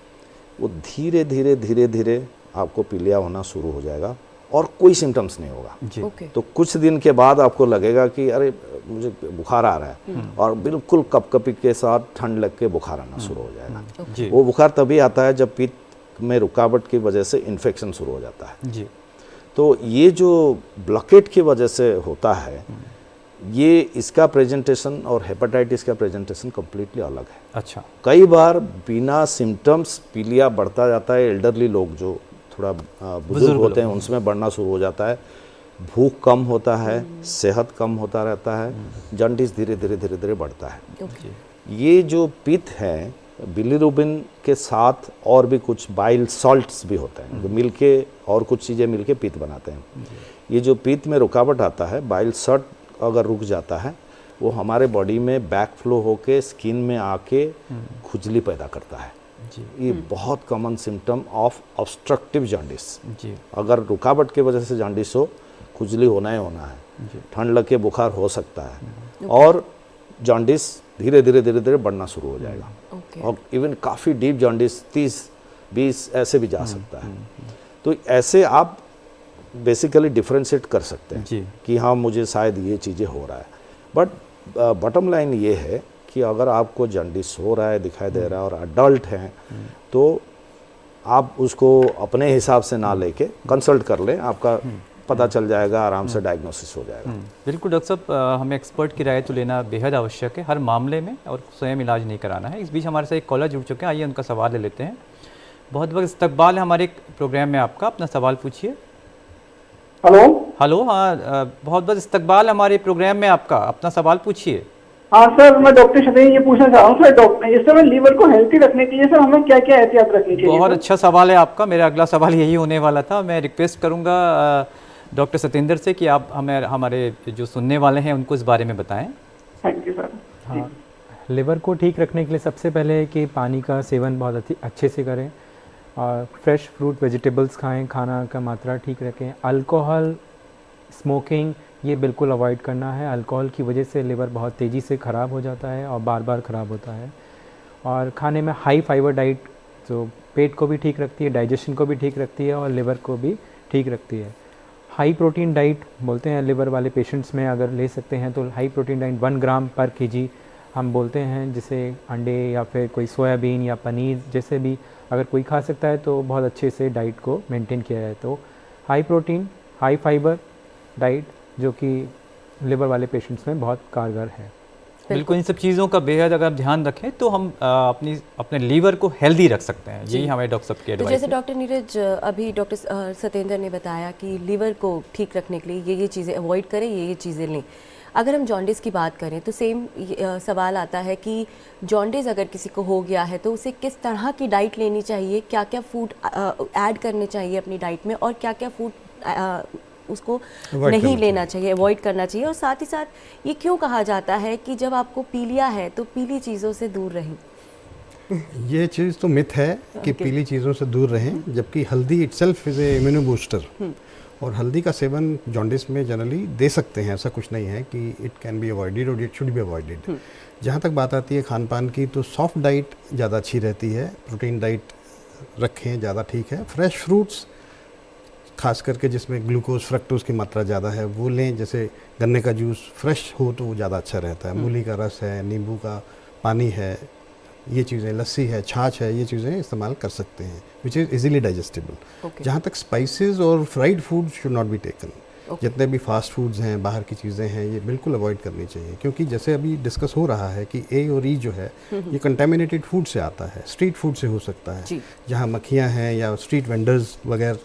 वो धीरे धीरे आपको पीलिया होना शुरू हो जाएगा और कोई सिम्टम्स नहीं होगा जी। तो कुछ दिन के बाद आपको लगेगा कि अरे मुझे बुखार आ रहा है, और बिल्कुल कपकपी के साथ ठंड लग के बुखार आना शुरू हो जाएगा। वो बुखार तभी आता है जब पित्त में रुकावट की वजह से इन्फेक्शन शुरू हो जाता है जी। तो ये जो ब्लॉकेट की वजह से होता है, ये इसका प्रेजेंटेशन और हेपेटाइटिस का प्रेजेंटेशन कम्प्लीटली अलग है। अच्छा। कई बार बिना सिम्टम्स पीलिया बढ़ता जाता है, एल्डरली लोग जो थोड़ा बुजुर्ग होते हैं उनमें बढ़ना शुरू हो जाता है, भूख कम होता है, सेहत कम होता रहता है, जॉन्डिस धीरे धीरे बढ़ता है। ये जो पित्त है बिलीरुबिन के साथ और भी कुछ बाइल सॉल्ट्स भी होते हैं जो मिलके और कुछ चीज़ें मिलके पित्त बनाते हैं। ये जो पित्त में रुकावट आता है, बाइल सॉल्ट अगर रुक जाता है वो हमारे बॉडी में बैक फ्लो होके स्किन में आके खुजली पैदा करता है। ये बहुत common symptom of obstructive jaundice. अगर रुकावट की वजह से जॉन्डिस हो, खुजली होना ही होना है, ठंड लग के बुखार हो सकता है और जॉन्डिस धीरे धीरे बढ़ना शुरू हो जाएगा। और इवन काफ़ी डीप जॉन्डिस 30-20 ऐसे भी जा सकता है। तो ऐसे आप बेसिकली डिफ्रेंशिएट कर सकते हैं कि हाँ मुझे शायद ये चीज़ें हो रहा है। बट बॉटम लाइन ये है कि अगर आपको जॉन्डिस हो रहा है, दिखाई दे रहा है और अडल्ट हैं तो आप उसको अपने हिसाब से ना लेके कंसल्ट कर लें, आपका पता चल जाएगा, आराम से डायग्नोसिस हो जाएगा। बिल्कुल डॉक्टर साहब, हमें एक्सपर्ट की राय तो लेना बेहद आवश्यक है हर मामले में और स्वयं इलाज नहीं कराना है। इस बीच हमारे साथ एक कॉलर जुड़ चुके हैं, आइए उनका सवाल ले लेते हैं। बहुत बहुत इस्तकबाल है हमारे प्रोग्राम में आपका, अपना सवाल पूछिए। हेलो। हेलो, हाँ बहुत बहुत इस्तकबाल है हमारे प्रोग्राम में आपका, अपना सवाल पूछिए। हाँ सर, मैं डॉक्टर सतेंद्र ये पूछना चाह रहा हूँ सर, डॉक्टर इस समय लीवर को हेल्थी रखने के लिए सर हमें क्या क्या एहतियात रखनी चाहिए? बहुत अच्छा सवाल है आपका, मेरा अगला सवाल यही होने वाला था। मैं रिक्वेस्ट करूँगा डॉक्टर सतेंद्र से कि आप हमें हमारे जो सुनने वाले हैं उनको इस बारे में बताएं। Thank you sir. हाँ, लिवर को ठीक रखने के लिए सबसे पहले कि पानी का सेवन बहुत अच्छे से करें और फ्रेश फ्रूट वेजिटेबल्स खाएं, खाना का मात्रा ठीक रखें। अल्कोहल, स्मोकिंग ये बिल्कुल अवॉइड करना है। अल्कोहल की वजह से लिवर बहुत तेज़ी से ख़राब हो जाता है और बार बार ख़राब होता है। और खाने में हाई फाइबर डाइट जो पेट को भी ठीक रखती है, डाइजेशन को भी ठीक रखती है और लिवर को भी ठीक रखती है। हाई प्रोटीन डाइट बोलते हैं लिवर वाले पेशेंट्स में अगर ले सकते हैं तो हाई प्रोटीन डाइट 1 ग्राम पर केजी हम बोलते हैं, जिसे अंडे या फिर कोई सोयाबीन या पनीर जैसे भी अगर कोई खा सकता है तो बहुत अच्छे से डाइट को मेंटेन किया जाए। तो high protein high fibre diet जो कि लिवर वाले पेशेंट्स में बहुत कारगर है। बिल्कुल, इन सब चीज़ों का बेहद अगर ध्यान रखें तो हम अपने लीवर को हेल्दी रख सकते हैं। यही हमें डॉक्टर साहब की एडवाइस तो जैसे है। डॉक्टर नीरज अभी डॉक्टर सतेंद्र ने बताया कि लीवर को ठीक रखने के लिए ये चीज़ें अवॉइड करें, ये चीज़ें लें। अगर हम जॉन्डिस की बात करें तो सेम सवाल आता है कि जॉन्डिस अगर किसी को हो गया है तो उसे किस तरह की डाइट लेनी चाहिए, क्या क्या फूड ऐड करने चाहिए अपनी डाइट में और क्या क्या फूड उसको नहीं लेना चाहिए, अवॉइड करना चाहिए। और साथ ही साथ ये क्यों कहा जाता है कि जब आपको पीलिया है तो पीली चीज़ों से दूर रहें? ये चीज़ तो मिथ है कि पीली चीज़ों से दूर रहें, जबकि हल्दी itself is a immuno booster और हल्दी का सेवन जॉन्डिस में जनरली दे सकते हैं। ऐसा कुछ नहीं है कि इट कैन बी अवॉइडेड और इट शुड बी अवॉइडेड। जहाँ तक बात आती है खान पान की तो सॉफ्ट डाइट ज़्यादा अच्छी रहती है, प्रोटीन डाइट रखें ज़्यादा ठीक है। फ्रेश फ्रूट्स खास करके जिसमें ग्लूकोज फ्रक्टोज की मात्रा ज़्यादा है वो लें, जैसे गन्ने का जूस फ्रेश हो तो वो ज़्यादा अच्छा रहता है। मूली का रस है, नींबू का पानी है, ये चीज़ें, लस्सी है, छाछ है, ये चीज़ें इस्तेमाल कर सकते हैं विच इज़ इजीली डाइजेस्टेबल। जहाँ तक स्पाइसेस और fried food should not be taken. जितने भी फास्ट फूड्स हैं, बाहर की चीज़ें हैं, ये बिल्कुल अवॉइड करनी चाहिए, क्योंकि जैसे अभी डिस्कस हो रहा है कि ए और ई जो है ये कंटेमिनेटेड फूड से आता है, स्ट्रीट फूड से हो सकता है, जहाँ मक्खियाँ हैं या स्ट्रीट वेंडर्स वगैरह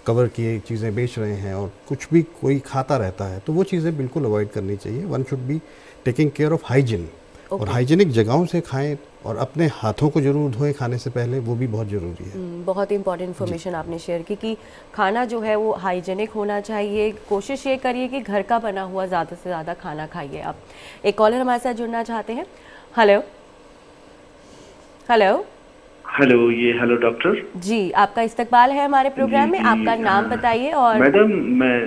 कवर किए चीज़ें बेच रहे हैं और कुछ भी कोई खाता रहता है, तो वो चीज़ें बिल्कुल अवॉइड करनी चाहिए। One should be taking care of hygiene और हाइजीनिक जगहों से खाएं और अपने हाथों को जरूर धोएं खाने से पहले, वो भी बहुत ज़रूरी है। बहुत इंपॉर्टेंट इन्फॉर्मेशन आपने शेयर की कि खाना जो है वो हाइजीनिक होना चाहिए। कोशिश ये करिए कि घर का बना हुआ ज़्यादा से ज़्यादा खाना खाइए। आप एक कॉलर हमारे साथ जुड़ना चाहते हैं। हेलो हेलो हेलो, ये हेलो डॉक्टर जी, आपका इस्तकबाल है हमारे प्रोग्राम में। आपका नाम बताइए। और मैडम, मैं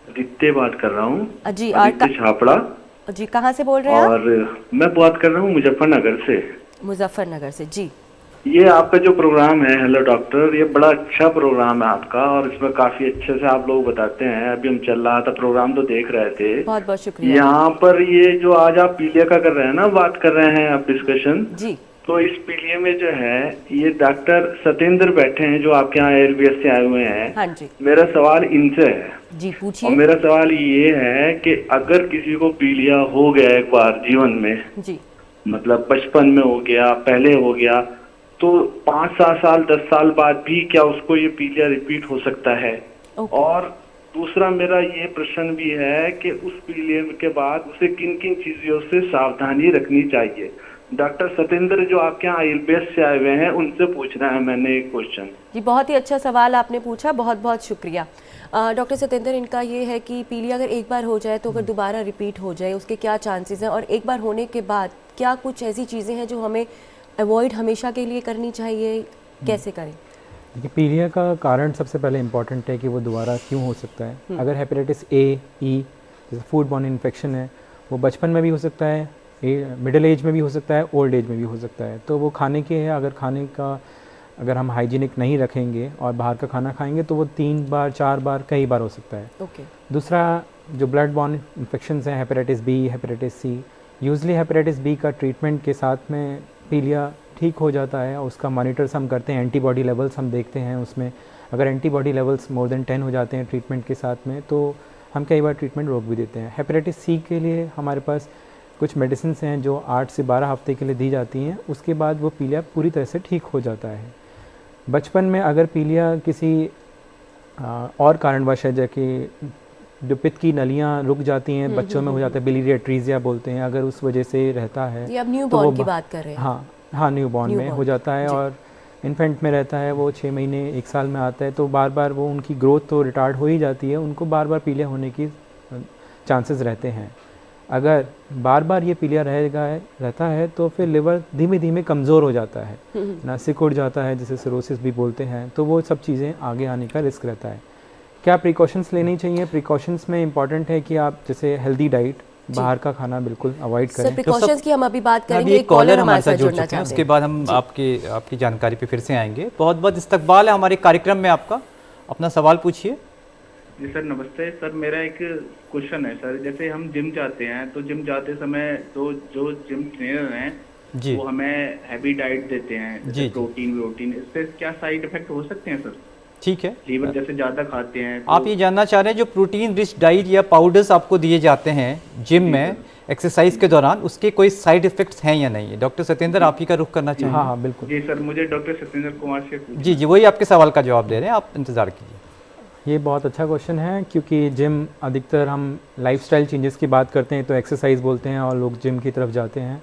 आदित्य बात कर रहा हूँ जी, आदित्य छापड़ा जी, कहाँ से बोल रहे हैं? और मैं बात कर रहा हूँ मुजफ्फरनगर से। मुजफ्फरनगर से जी। ये आपका जो प्रोग्राम है हेलो डॉक्टर, ये बड़ा अच्छा प्रोग्राम है आपका और इसमें काफी अच्छे से आप लोग बताते हैं। अभी हम चल रहा था प्रोग्राम तो देख रहे थे। बहुत बहुत शुक्रिया। यहाँ पर ये जो आज आप पीलिया का कर रहे हैं ना, बात कर रहे हैं आप डिस्कशन जी, तो इस पीलिया में जो है, ये डॉक्टर सतेंद्र बैठे हैं जो आपके यहाँ एयरबीएस से आए हुए हैं। हाँ जी मेरा सवाल इनसे है जी, और पूछिए मेरा सवाल ये है कि अगर किसी को पीलिया हो गया एक बार जीवन में, जी। मतलब बचपन में हो गया, पहले हो गया, तो 5-7 साल 10 साल बाद भी क्या उसको ये पीलिया रिपीट हो सकता है? और दूसरा मेरा ये प्रश्न भी है कि उस पीलिया के बाद उसे किन किन चीजों से सावधानी रखनी चाहिए? डॉक्टर सतेंद्र जो आपके यहाँ आईएलबीएस से आए हुए हैं, उनसे पूछना है मैंने एक क्वेश्चन। जी, बहुत ही अच्छा सवाल आपने पूछा, बहुत बहुत शुक्रिया। डॉक्टर सतेंद्र, इनका ये है कि पीलिया अगर एक बार हो जाए तो अगर दोबारा रिपीट हो जाए उसके क्या चांसेस हैं, और एक बार होने के बाद क्या कुछ ऐसी चीज़ें हैं जो हमें अवॉइड हमेशा के लिए करनी चाहिए, कैसे करें? देखिए, पीलिया का कारण सबसे पहले इम्पॉर्टेंट है कि वो दोबारा क्यों हो सकता है। अगर हेपेटाइटिस ए, ई जैसे फूड बॉर्न इन्फेक्शन है, वो बचपन में भी हो सकता है, मिडिल एज में भी हो सकता है, ओल्ड एज में भी हो सकता है। तो वो खाने के है, अगर खाने का अगर हम हाइजीनिक नहीं रखेंगे और बाहर का खाना खाएंगे तो वो 3 बार 4 बार कई बार हो सकता है। ओके। दूसरा, जो ब्लड बॉर्न इन्फेक्शंस हैं, hepatitis B, hepatitis C, usually hepatitis B का ट्रीटमेंट के साथ में पीलिया ठीक हो जाता है। उसका मॉनिटर्स हम करते हैं, एंटीबॉडी लेवल्स हम देखते हैं उसमें। अगर एंटीबॉडी लेवल्स मोर देन 10 हो जाते हैं ट्रीटमेंट के साथ में, तो हम कई बार ट्रीटमेंट रोक भी देते हैं। हेपेटाइटिस सी के लिए हमारे पास कुछ मेडिसिन हैं जो 8 से 12 हफ्ते के लिए दी जाती हैं, उसके बाद वो पीलिया पूरी तरह से ठीक हो जाता है। बचपन में अगर पीलिया किसी और कारणवश है, जैसे जो पित्त की नलियाँ रुक जाती हैं, बच्चों में हो जाता है, बिलियरी एट्रीजिया बोलते हैं, अगर उस वजह से रहता है, ये अब न्यू तो बॉर्न वो की बात कर रहे हैं। हाँ, न्यू बॉर्न में हो जाता है, और इन्फेंट में रहता है, वो 6 महीने 1 साल में आता है, तो बार बार वो उनकी ग्रोथ तो रिटार्ड हो ही जाती है, उनको बार बार पीलिया होने की चांसेस रहते हैं। अगर बार बार ये पीलिया रहता है तो फिर लिवर धीमे धीमे कमज़ोर हो जाता है ना, सिकुड़ जाता है, जिसे सिरोसिस भी बोलते हैं। तो वो सब चीज़ें आगे आने का रिस्क रहता है। क्या प्रिकॉशंस लेनी चाहिए? प्रिकॉशंस में इंपॉर्टेंट है कि आप जैसे हेल्दी डाइट, बाहर का खाना बिल्कुल अवॉइड करें। प्रिकॉशंस की हम अभी बात करेंगे। एक कॉलर हमारे साथ जुड़ चुके हैं, उसके बाद हम आपकी जानकारी पे फिर से आएंगे। बहुत बहुत इस्तकबाल है हमारे कार्यक्रम में आपका, अपना सवाल पूछिए। जी सर, नमस्ते सर। मेरा एक क्वेश्चन है सर, जैसे हम जिम जाते हैं तो जिम जाते समय तो जो जिम ट्रेनर हैं जी, वो हमें हैवी डाइट देते हैं, जैसे प्रोटीन, इससे क्या साइड इफेक्ट हो सकते हैं सर? ठीक है। लीवर जैसे ज़्यादा खाते हैं तो आप ये जानना चाह रहे हैं जो प्रोटीन रिच डाइट या पाउडर्स आपको दिए जाते हैं जिम में एक्सरसाइज के दौरान, उसके कोई साइड इफेक्ट्स हैं या नहीं? डॉक्टर सतेंद्र, आप ही का रुख करना चाहिए। हाँ, बिल्कुल। जी सर, मुझे डॉक्टर सतेंद्र कुमार से जी, वही आपके सवाल का जवाब दे रहे हैं, आप इंतज़ार कीजिए। ये बहुत अच्छा क्वेश्चन है, क्योंकि जिम अधिकतर हम लाइफस्टाइल चेंजेस की बात करते हैं तो एक्सरसाइज बोलते हैं और लोग जिम की तरफ जाते हैं।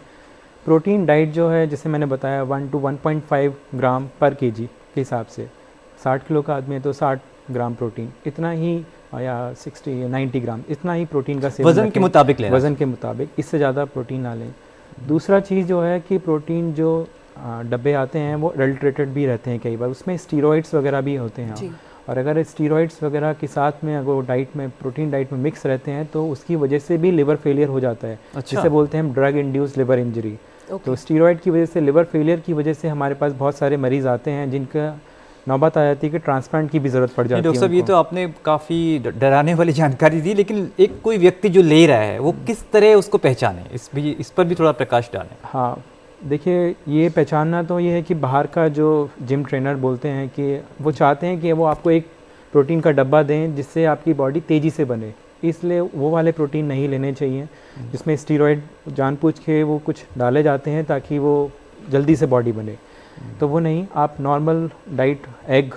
प्रोटीन डाइट जो है, जैसे मैंने बताया, 1 to 1.5 ग्राम पर केजी के हिसाब से, 60 किलो का आदमी है तो 60 ग्राम प्रोटीन, इतना ही, या 60 या 90 ग्राम, इतना ही प्रोटीन का सेवन वजन के मुताबिक लेना, वजन के मुताबिक, इससे ज़्यादा प्रोटीन ना लें। दूसरा चीज़ जो है कि प्रोटीन जो डब्बे आते हैं वो अडल्ट्रेटेड भी रहते हैं कई बार, उसमें स्टीरॉइड्स वगैरह भी होते हैं। और अगर स्टीरॉइड्स वगैरह के साथ में अगर डाइट में, प्रोटीन डाइट में मिक्स रहते हैं तो उसकी वजह से भी लिवर फेलियर हो जाता है। अच्छा। जिसे बोलते हैं हम ड्रग इंड्यूस लिवर इंजरी। तो स्टीरॉइड की वजह से, लिवर फेलियर की वजह से हमारे पास बहुत सारे मरीज़ आते हैं जिनका नौबत आ जाती है कि ट्रांसप्लांट की भी ज़रूरत पड़ जाती है। डॉक्टर साहब, ये तो आपने काफ़ी डराने वाली जानकारी दी, लेकिन एक कोई व्यक्ति जो ले रहा है वो किस तरह उसको पहचाने, इस पर भी थोड़ा प्रकाश डालें। हाँ, देखिए, ये पहचानना तो ये है कि बाहर का जो जिम ट्रेनर बोलते हैं कि वो चाहते हैं कि वो आपको एक प्रोटीन का डब्बा दें जिससे आपकी बॉडी तेज़ी से बने, इसलिए वो वाले प्रोटीन नहीं लेने चाहिए जिसमें स्टीरॉयड जानबूझ के वो कुछ डाले जाते हैं ताकि वो जल्दी से बॉडी बने। तो वो नहीं, आप नॉर्मल डाइट, एग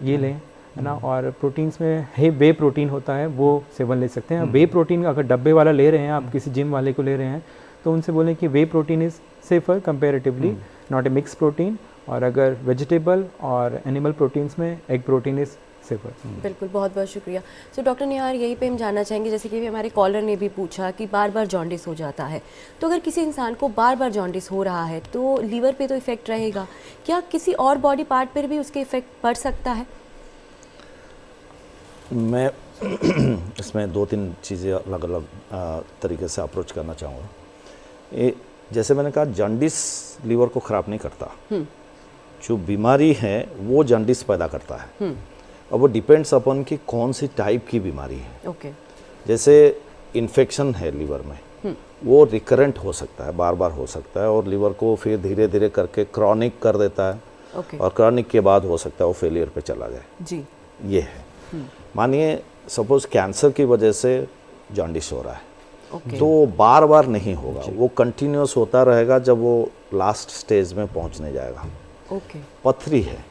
ये लें, है ना। और प्रोटीन्स में वे प्रोटीन होता है, वो सेवन ले सकते हैं। वे प्रोटीन अगर डब्बे वाला ले रहे हैं, आप किसी जिम वाले को ले रहे हैं, तो उनसे बोलें कि whey protein is safer comparatively, not a mix protein. और अगर वेजिटेबल और एनिमल प्रोटीन्स में एग प्रोटीन इज़ सेफर। बिल्कुल, बहुत बहुत शुक्रिया। तो डॉक्टर निहार, यहीं पे हम जानना चाहेंगे, जैसे कि हमारे कॉलर ने भी पूछा कि बार बार जॉन्डिस हो जाता है, तो अगर किसी इंसान को बार बार जॉन्डिस हो रहा है तो लीवर पे तो इफ़ेक्ट रहेगा, क्या किसी और बॉडी पार्ट पर भी उसके इफ़ेक्ट पड़ सकता है? मैं इसमें 2-3 चीज़ें अलग अलग तरीके से अप्रोच करना चाहूँगा। जैसे मैंने कहा, जॉन्डिस लीवर को ख़राब नहीं करता, जो बीमारी है वो जॉन्डिस पैदा करता है, और वो डिपेंड्स अपॉन कि कौन सी टाइप की बीमारी है। ओके। जैसे इन्फेक्शन है लीवर में, वो रिकरेंट हो सकता है, बार बार हो सकता है, और लीवर को फिर धीरे धीरे करके क्रॉनिक कर देता है। और क्रॉनिक के बाद हो सकता है वो फेलियर पे चला जाए जी। ये है। मानिए सपोज कैंसर की वजह से जॉन्डिस हो रहा है, तो बार बार नहीं होगा, वो कंटिन्यूस होता रहेगा जब वो लास्ट स्टेज में पहुंचने जाएगा। पथरी है,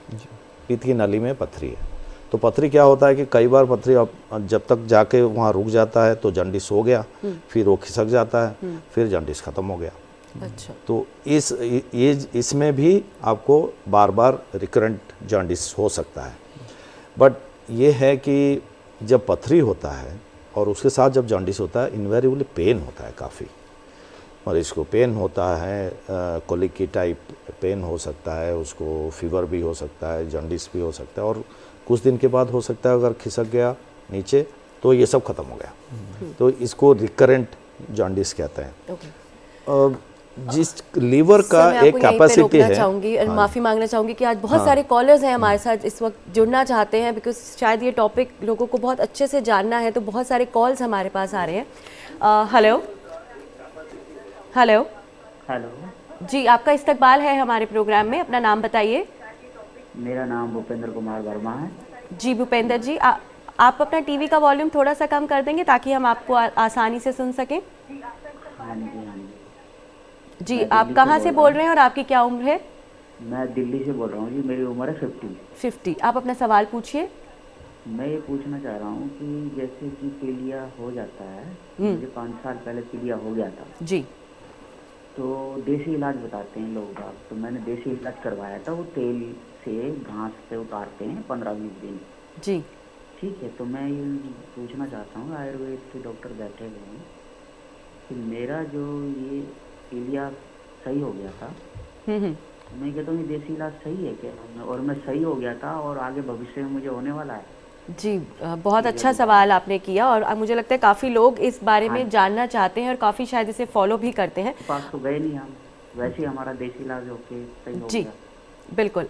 पित्त की नली में पथरी है, तो पथरी क्या होता है कि कई बार पथरी जब तक जाके वहाँ रुक जाता है तो जॉन्डिस हो गया, फिर वो खिसक जाता है, फिर जॉन्डिस ख़त्म हो गया। अच्छा। तो इसमें भी आपको बार बार रिकरेंट जॉन्डिस हो सकता है। बट ये है कि जब पथरी होता है और उसके साथ जब जॉन्डिस होता है, इन्वेरिएबली पेन होता है काफ़ी, मरीज़ को पेन होता है, कोलिक की टाइप पेन हो सकता है, उसको फीवर भी हो सकता है, जॉन्डिस भी हो सकता है, और कुछ दिन के बाद हो सकता है अगर खिसक गया नीचे तो ये सब खत्म हो गया। तो इसको रिकरेंट जॉन्डिस कहते हैं। जिस लीवर का एक कैपेसिटी है, चाहूँगी और माफ़ी मांगना चाहूँगी कि आज बहुत सारे कॉलर्स हैं हमारे साथ इस वक्त जुड़ना चाहते हैं, बिकॉज शायद ये टॉपिक लोगों को बहुत अच्छे से जानना है, तो बहुत सारे कॉल्स हमारे पास आ रहे हैं। हेलो हेलो हेलो जी, आपका इस्तकबाल है हमारे प्रोग्राम में, अपना नाम बताइए। मेरा नाम भूपेंद्र कुमार वर्मा है। जी भूपेंद्र जी, आप अपना टीवी का वॉल्यूम थोड़ा सा कम कर देंगे ताकि हम आपको आसानी से सुन सकें। हाँ जी, हाँ जी। आप कहाँ से बोल रहे हैं और आपकी क्या उम्र है? मैं दिल्ली से बोल रहा हूँ जी, मेरी उम्र है 50। आप अपना सवाल पूछिए। मैं ये पूछना चाह रहा हूँ कि जैसे कि पीलिया हो जाता है, मुझे 5 साल पहले पीलिया हो गया था जी, तो देसी इलाज बताते हैं लोग बाग, तो मैंने देसी इलाज करवाया था, वो तेल से घास से उतारते हैं 15-20 दिन जी। ठीक है, तो मैं ये पूछना चाहता हूँ, आयुर्वेद के डॉक्टर बैठे हुए हैं कि मेरा जो ये पीलिया सही हो गया था, मैं कहता हूँ ये देसी इलाज सही है क्या, और मैं सही हो गया था और आगे भविष्य में मुझे होने वाला है? जी, बहुत अच्छा सवाल आपने किया, और मुझे लगता है काफ़ी लोग इस बारे में जानना चाहते हैं और काफ़ी शायद इसे फॉलो भी करते हैं। पास तो गए नहीं हम, वैसे ही हमारा देसी इलाज होके सही हो जी गया। बिल्कुल।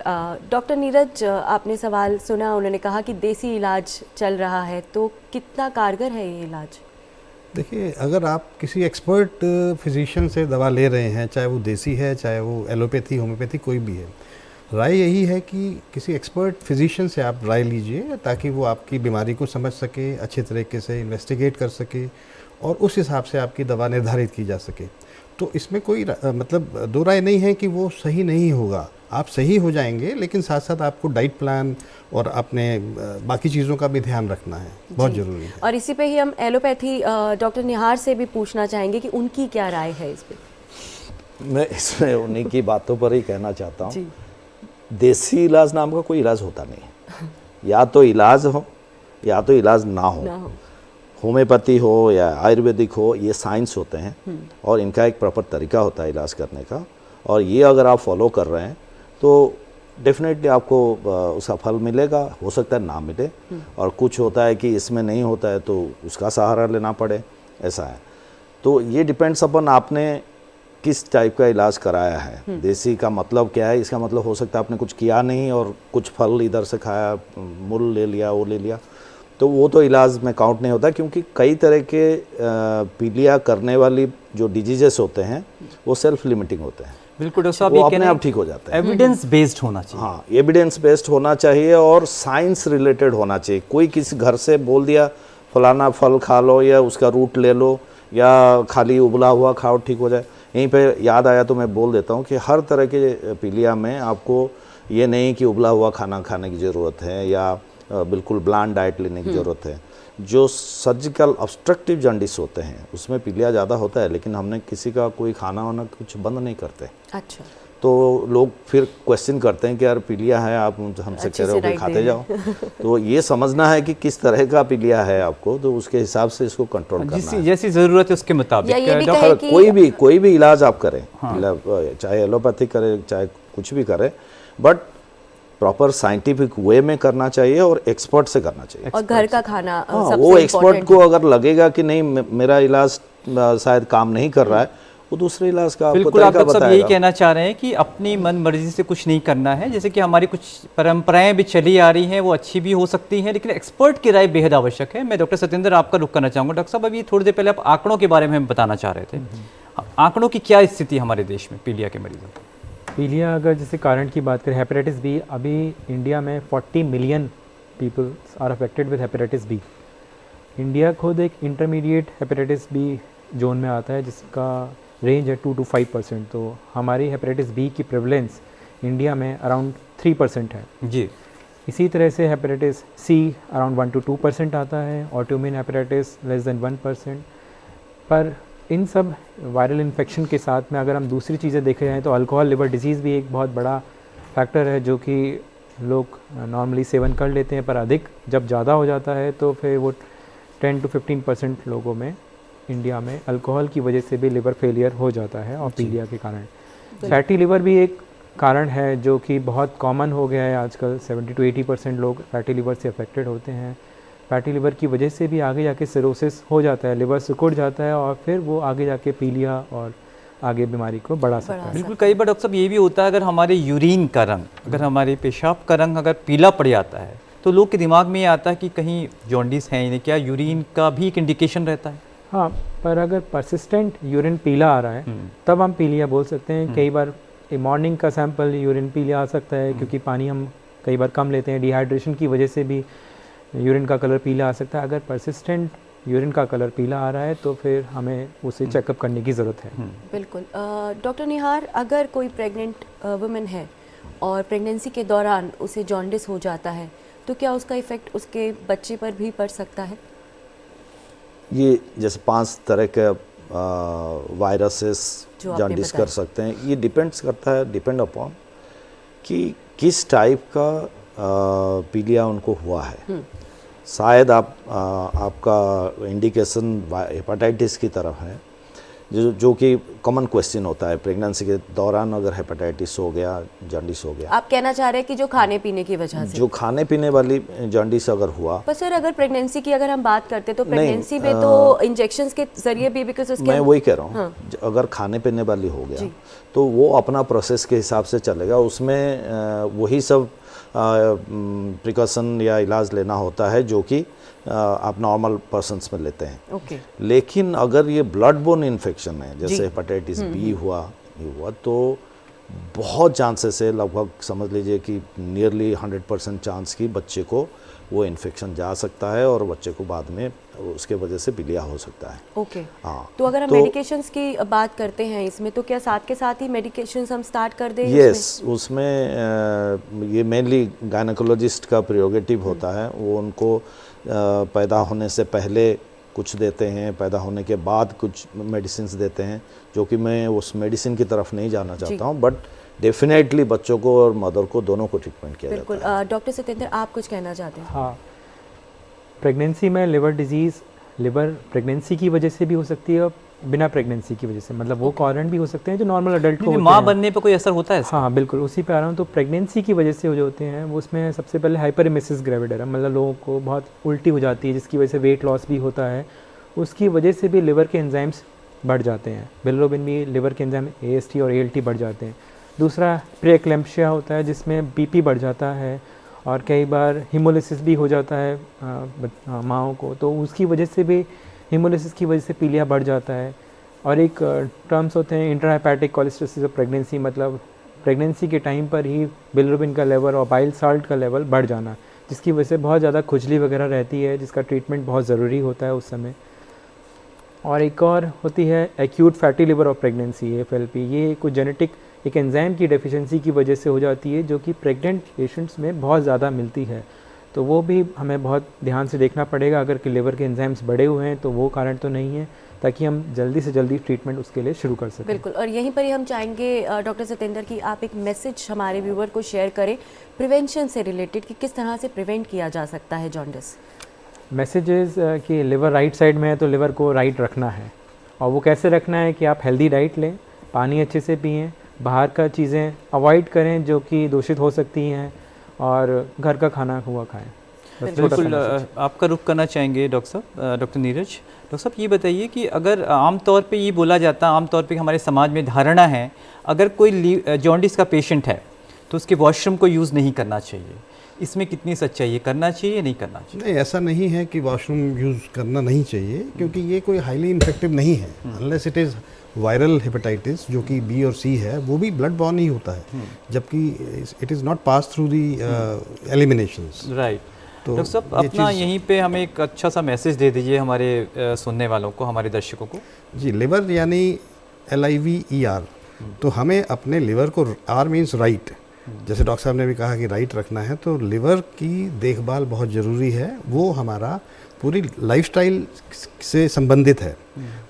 डॉक्टर नीरज, आपने सवाल सुना, उन्होंने कहा कि देसी इलाज चल रहा है, तो कितना कारगर है ये इलाज? देखिए, अगर आप किसी एक्सपर्ट फिजिशियन से दवा ले रहे हैं, चाहे वो देसी है, चाहे वो एलोपैथी, होम्योपैथी, कोई भी है, राय यही है कि किसी एक्सपर्ट फिजिशियन से आप राय लीजिए ताकि वो आपकी बीमारी को समझ सके, अच्छे तरीके से इन्वेस्टिगेट कर सके और उस हिसाब से आपकी दवा निर्धारित की जा सके। तो इसमें कोई मतलब दो राय नहीं है कि वो सही नहीं होगा, आप सही हो जाएंगे, लेकिन साथ साथ आपको डाइट प्लान और अपने बाकी चीज़ों का भी ध्यान रखना है, बहुत ज़रूरी है। और इसी पे ही हम एलोपैथी डॉक्टर निहार से भी पूछना चाहेंगे कि उनकी क्या राय है इस पर। मैं इसमें उन्हीं की बातों पर ही कहना चाहता हूँ, देसी इलाज नाम का कोई इलाज होता नहीं है। या तो इलाज हो या तो इलाज ना हो। होम्योपैथी हो या आयुर्वेदिक हो, ये साइंस होते हैं और इनका एक प्रॉपर तरीका होता है इलाज करने का, और ये अगर आप फॉलो कर रहे हैं तो डेफिनेटली आपको उसका फल मिलेगा, हो सकता है ना मिले, और कुछ होता है कि इसमें नहीं होता है तो उसका सहारा लेना पड़े, ऐसा है। तो ये डिपेंड्स अपन आपने किस टाइप का इलाज कराया है। देसी का मतलब क्या है, इसका मतलब हो सकता है आपने कुछ किया नहीं और कुछ फल इधर से खाया, मूल ले लिया, वो ले लिया, तो वो तो इलाज में काउंट नहीं होता, क्योंकि कई तरह के पीलिया करने वाली जो डिजीजेस होते हैं वो सेल्फ लिमिटिंग होते हैं। बिल्कुल डॉक्टर साहब, वो अपने आप ठीक हो जाता है। एविडेंस बेस्ड होना चाहिए। हाँ, एविडेंस बेस्ड होना चाहिए और साइंस रिलेटेड होना चाहिए। कोई किसी घर से बोल दिया फलाना फल खा लो या उसका रूट ले लो या खाली उबला हुआ खाओ ठीक हो जाए, यहीं पे याद आया तो मैं बोल देता हूँ कि हर तरह के पीलिया में आपको ये नहीं कि उबला हुआ खाना खाने की ज़रूरत है या बिल्कुल ब्लांड डाइट लेने की ज़रूरत है। जो सर्जिकल ऑब्स्ट्रक्टिव जॉन्डिस होते हैं उसमें पीलिया ज़्यादा होता है, लेकिन हमने किसी का कोई खाना वाना कुछ बंद नहीं करते। अच्छा। तो लोग फिर क्वेश्चन करते हैं कि यार पीलिया है, आप हमसे कह रहे हो कि खाते जाओ। तो ये समझना है कि किस तरह का पीलिया है आपको, तो उसके हिसाब से इसको कंट्रोल करना है। जैसी ज़रूरत है उसके मुताबिक। कोई भी इलाज आप करें, चाहे एलोपैथी करें चाहे कुछ भी करें, बट प्रॉपर साइंटिफिक वे में करना चाहिए और एक्सपर्ट से करना चाहिए। और घर का खाना सबसे वो एक्सपर्ट को अगर लगेगा कि नहीं मेरा इलाज शायद काम नहीं कर रहा है, वो दूसरे इलाज का आपको बिल्कुल, आप तरीका डॉक्टर साहब बताएगा। यही कहना चाह रहे हैं कि अपनी मन मर्जी से कुछ नहीं करना है। जैसे कि हमारी कुछ परंपराएं भी चली आ रही हैं, वो अच्छी भी हो सकती हैं, लेकिन एक्सपर्ट की राय बेहद आवश्यक है। मैं डॉक्टर सत्येंद्र आपका रुख करना चाहूँगा। डॉक्टर साहब, अभी थोड़ी देर पहले आप आंकड़ों के बारे में हमें बताना चाह रहे थे। आंकड़ों की क्या स्थिति है हमारे देश में पीलिया के मरीजों की? पीलिया अगर जैसे कारण की बात करें, हेपेटाइटिस बी, अभी इंडिया में 40 million peoples are affected with hepatitis B. India खुद एक इंटरमीडिएट हेपेटाइटिस बी जोन में आता है, जिसका रेंज है 2 to 5%। तो हमारी हेपेटाइटिस बी की प्रेवलेंस इंडिया में अराउंड 3% है जी। इसी तरह से हेपेटाइटिस सी अराउंड 1 to 2% आता है, ऑटोइम्यून हेपेटाइटिस लेस देन 1%। पर इन सब वायरल इन्फेक्शन के साथ में अगर हम दूसरी चीज़ें देखे जाएँ तो अल्कोहल लिवर डिजीज़ भी एक बहुत बड़ा फैक्टर है, जो कि लोग नॉर्मली सेवन कर लेते हैं, पर अधिक जब ज़्यादा हो जाता है तो फिर वो 10 to 15% लोगों में इंडिया में अल्कोहल की वजह से भी लिवर फेलियर हो जाता है और पीलिया के कारण। फैटी लिवर भी एक कारण है जो कि बहुत कॉमन हो गया है आजकल। 70 to 80% लोग फैटी लिवर से अफेक्टेड होते हैं। फैटी लिवर की वजह से भी आगे जाके सिरोसिस हो जाता है, लिवर सिकुड़ जाता है और फिर वो आगे जाके पीलिया और आगे बीमारी को बढ़ा सकता है। बिल्कुल, कई बार डॉक्टर साहब ये भी होता है, अगर हमारे यूरिन का रंग, अगर हमारे पेशाब का रंग अगर पीला पड़ जाता है तो लोग के दिमाग में ये आता है कि कहीं जॉन्डिस है इन्हें। क्या यूरिन का भी एक इंडिकेशन रहता है? हाँ, पर अगर परसिस्टेंट यूरिन पीला आ रहा है तब हम पीलिया बोल सकते हैं। कई बार मॉर्निंग का सैंपल यूरिन पीला आ सकता है, क्योंकि पानी हम कई बार कम लेते हैं, डिहाइड्रेशन की वजह से भी यूरिन का कलर पीला आ सकता है। अगर परसिस्टेंट यूरिन का कलर पीला आ रहा है तो फिर हमें उसे चेकअप करने की ज़रूरत है। बिल्कुल। डॉक्टर निहार, अगर कोई प्रेग्नेंट वुमेन है और प्रेगनेंसी के दौरान उसे जॉन्डिस हो जाता है तो क्या उसका इफ़ेक्ट उसके बच्चे पर भी पड़ सकता है? ये जैसे 5 तरह के वायरसेस जो आपने जॉन्डिस बताया। कर सकते हैं। ये डिपेंड्स करता है, डिपेंड अपॉन कि किस टाइप का पीलिया उनको हुआ है। शायद आपका इंडिकेशन हेपेटाइटिस की तरफ है, जो कि कॉमन क्वेश्चन होता है प्रेगनेंसी के दौरान। अगर हेपेटाइटिस हो गया, जॉन्डिस हो गया। आप कहना चाह रहे हैं कि जो खाने पीने की वजह से, जो खाने पीने वाली जॉन्डिस अगर हुआ। पर सर अगर प्रेगनेंसी की अगर हम बात करते तो प्रेगनेंसी में तो इंजेक्शंस के जरिए भी, बिकॉज उसके मैं वही कह रहा हूँ, अगर खाने पीने वाली हो गया तो वो अपना प्रोसेस के हिसाब से चलेगा। उसमें वही सब प्रिकॉशन या इलाज लेना होता है जो कि आप नॉर्मल पर्सन्स में लेते हैं। लेकिन अगर ये ब्लड बोर्न इन्फेक्शन है, जैसे हेपेटाइटिस बी हुआ, तो बहुत चांसेस है, लगभग समझ लीजिए कि नियरली 100% चांस की बच्चे को वो इन्फेक्शन जा सकता है और बच्चे को बाद में उसके वजह से पीलिया हो सकता है। हाँ, तो अगर हम मेडिकेशंस की बात करते हैं इसमें, तो क्या साथ के साथ ही मेडिकेशंस हम स्टार्ट कर दें? यस, उसमें ये मेनली गायनेकोलॉजिस्ट का प्रियोगेटिव होता है। वो उनको पैदा होने से पहले कुछ देते हैं, पैदा होने के बाद कुछ मेडिसिन देते हैं, जो कि मैं उस मेडिसिन की तरफ नहीं जाना चाहता हूँ, बट डेफिनेटली बच्चों को और मदर को दोनों को ट्रीटमेंट किया जाता है। बिल्कुल। डॉक्टर सत्येंद्र, आप कुछ कहना चाहते हैं? हाँ, प्रेगनेंसी में लिवर डिजीज़, लिवर प्रेगनेंसी की वजह से भी हो सकती है और बिना प्रेगनेंसी की वजह से, मतलब वो कारण भी हो सकते हैं जो नॉर्मल अडल्ट को माँ बनने पर कोई असर होता है? हाँ बिल्कुल, उसी पे आ रहा हूँ। तो प्रेगनेंसी की वजह से हो जो होते हैं वो, उसमें सबसे पहले हाइपरेमेसिस ग्रेविडा, मतलब लोगों को बहुत उल्टी हो जाती है, जिसकी वजह से वेट लॉस भी होता है। उसकी वजह से भी लिवर के एंजाइम्स बढ़ जाते हैं, बिलिरुबिन भी, लिवर के एंजाइम AST और ALT बढ़ जाते हैं। दूसरा प्रीएक्लेम्पशिया होता है, जिसमें BP बढ़ जाता है और कई बार हीमोलिसिस भी हो जाता है माँओं को, तो उसकी वजह से भी, हीमोलिसिस की वजह से पीलिया बढ़ जाता है। और एक टर्म्स होते हैं इंट्राहेपेटिक कोलेस्टेसिस ऑफ प्रेगनेंसी, मतलब प्रेगनेंसी के टाइम पर ही बिलिरुबिन का लेवल और बाइल साल्ट का लेवल बढ़ जाना, जिसकी वजह से बहुत ज़्यादा खुजली वगैरह रहती है, जिसका ट्रीटमेंट बहुत ज़रूरी होता है उस समय। और एक और होती है acute fatty liver of pregnancy, AFLP। ये कुछ जेनेटिक एक एंजाइम की डेफिशिएंसी की वजह से हो जाती है, जो कि प्रेग्नेंट पेशेंट्स में बहुत ज़्यादा मिलती है। तो वो भी हमें बहुत ध्यान से देखना पड़ेगा। अगर कि लिवर के एंजाइम्स बढ़े हुए हैं तो वो कारण तो नहीं है, ताकि हम जल्दी से जल्दी ट्रीटमेंट उसके लिए शुरू कर सकें। बिल्कुल। और यहीं पर ही हम चाहेंगे डॉक्टर सत्येंद्र की आप एक मैसेज हमारे व्यूवर को शेयर करें प्रिवेंशन से रिलेटेड, कि किस तरह से प्रिवेंट किया जा सकता है जॉन्डिस। मैसेजेस कि लिवर राइट साइड में है तो लिवर को राइट रखना है, और वो कैसे रखना है कि आप हेल्दी डाइट लें, पानी अच्छे से पिएं, बाहर का चीज़ें अवॉइड करें जो कि दूषित हो सकती हैं, और घर का खाना हुआ खाएं। बिल्कुल आपका रुख करना चाहेंगे डॉक्टर साहब, डॉक्टर नीरज। डॉक्टर साहब ये बताइए कि अगर आम तौर पे ये बोला जाता है, आम तौर पे हमारे समाज में धारणा है, अगर कोई जॉन्डिस का पेशेंट है तो उसके वॉशरूम को यूज़ नहीं करना चाहिए, इसमें कितनी सच्चाई है, करना चाहिए या नहीं करना चाहिए? नहीं, ऐसा नहीं है कि वॉशरूम यूज़ करना नहीं चाहिए, क्योंकि ये कोई हाईली इन्फेक्टिव नहीं है। Unless it is viral hepatitis जो कि बी और सी है, वो भी ब्लड बॉर्न ही होता है, जबकि it is not pass through the eliminations. Right. तो डॉक्टर साहब अपना यहीं पे हमें एक अच्छा सा मैसेज दे दीजिए हमारे सुनने वालों को, हमारे दर्शकों को। जी, लिवर यानी LIVER, तो हमें अपने लिवर को, R मीन्स राइट, जैसे डॉक्टर साहब ने भी कहा कि राइट रखना है, तो लिवर की देखभाल बहुत ज़रूरी है। वो हमारा पूरी लाइफस्टाइल से संबंधित है।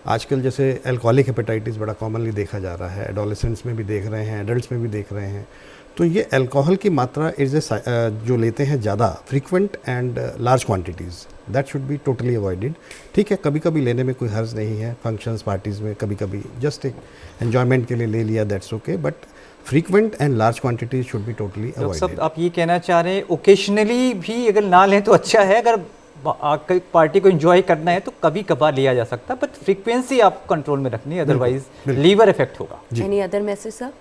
आजकल जैसे एल्कोहलिक हेपेटाइटिस बड़ा कॉमनली देखा जा रहा है, एडोलेसेंट्स में भी देख रहे हैं, एडल्ट्स में भी देख रहे हैं। तो ये अल्कोहल की मात्रा जो लेते हैं ज़्यादा, frequent and large quantities, that should be totally avoided. ठीक है, कभी कभी लेने में कोई हर्ज नहीं है, फंक्शंस पार्टीज़ में कभी कभी जस्ट एक एन्जॉयमेंट के लिए ले लिया, that's okay, but frequent and large quantities should be totally avoided. सब आप ये कहना चाह रहे हैं ओकेशनली भी अगर ना लें तो अच्छा है, अगर पार्टी को एंजॉय करना है तो कभी कभार लिया जा सकता है, बट फ्रीक्वेंसी आप कंट्रोल में रखनी है, अदरवाइज लीवर इफेक्ट होगा। Any other message sir?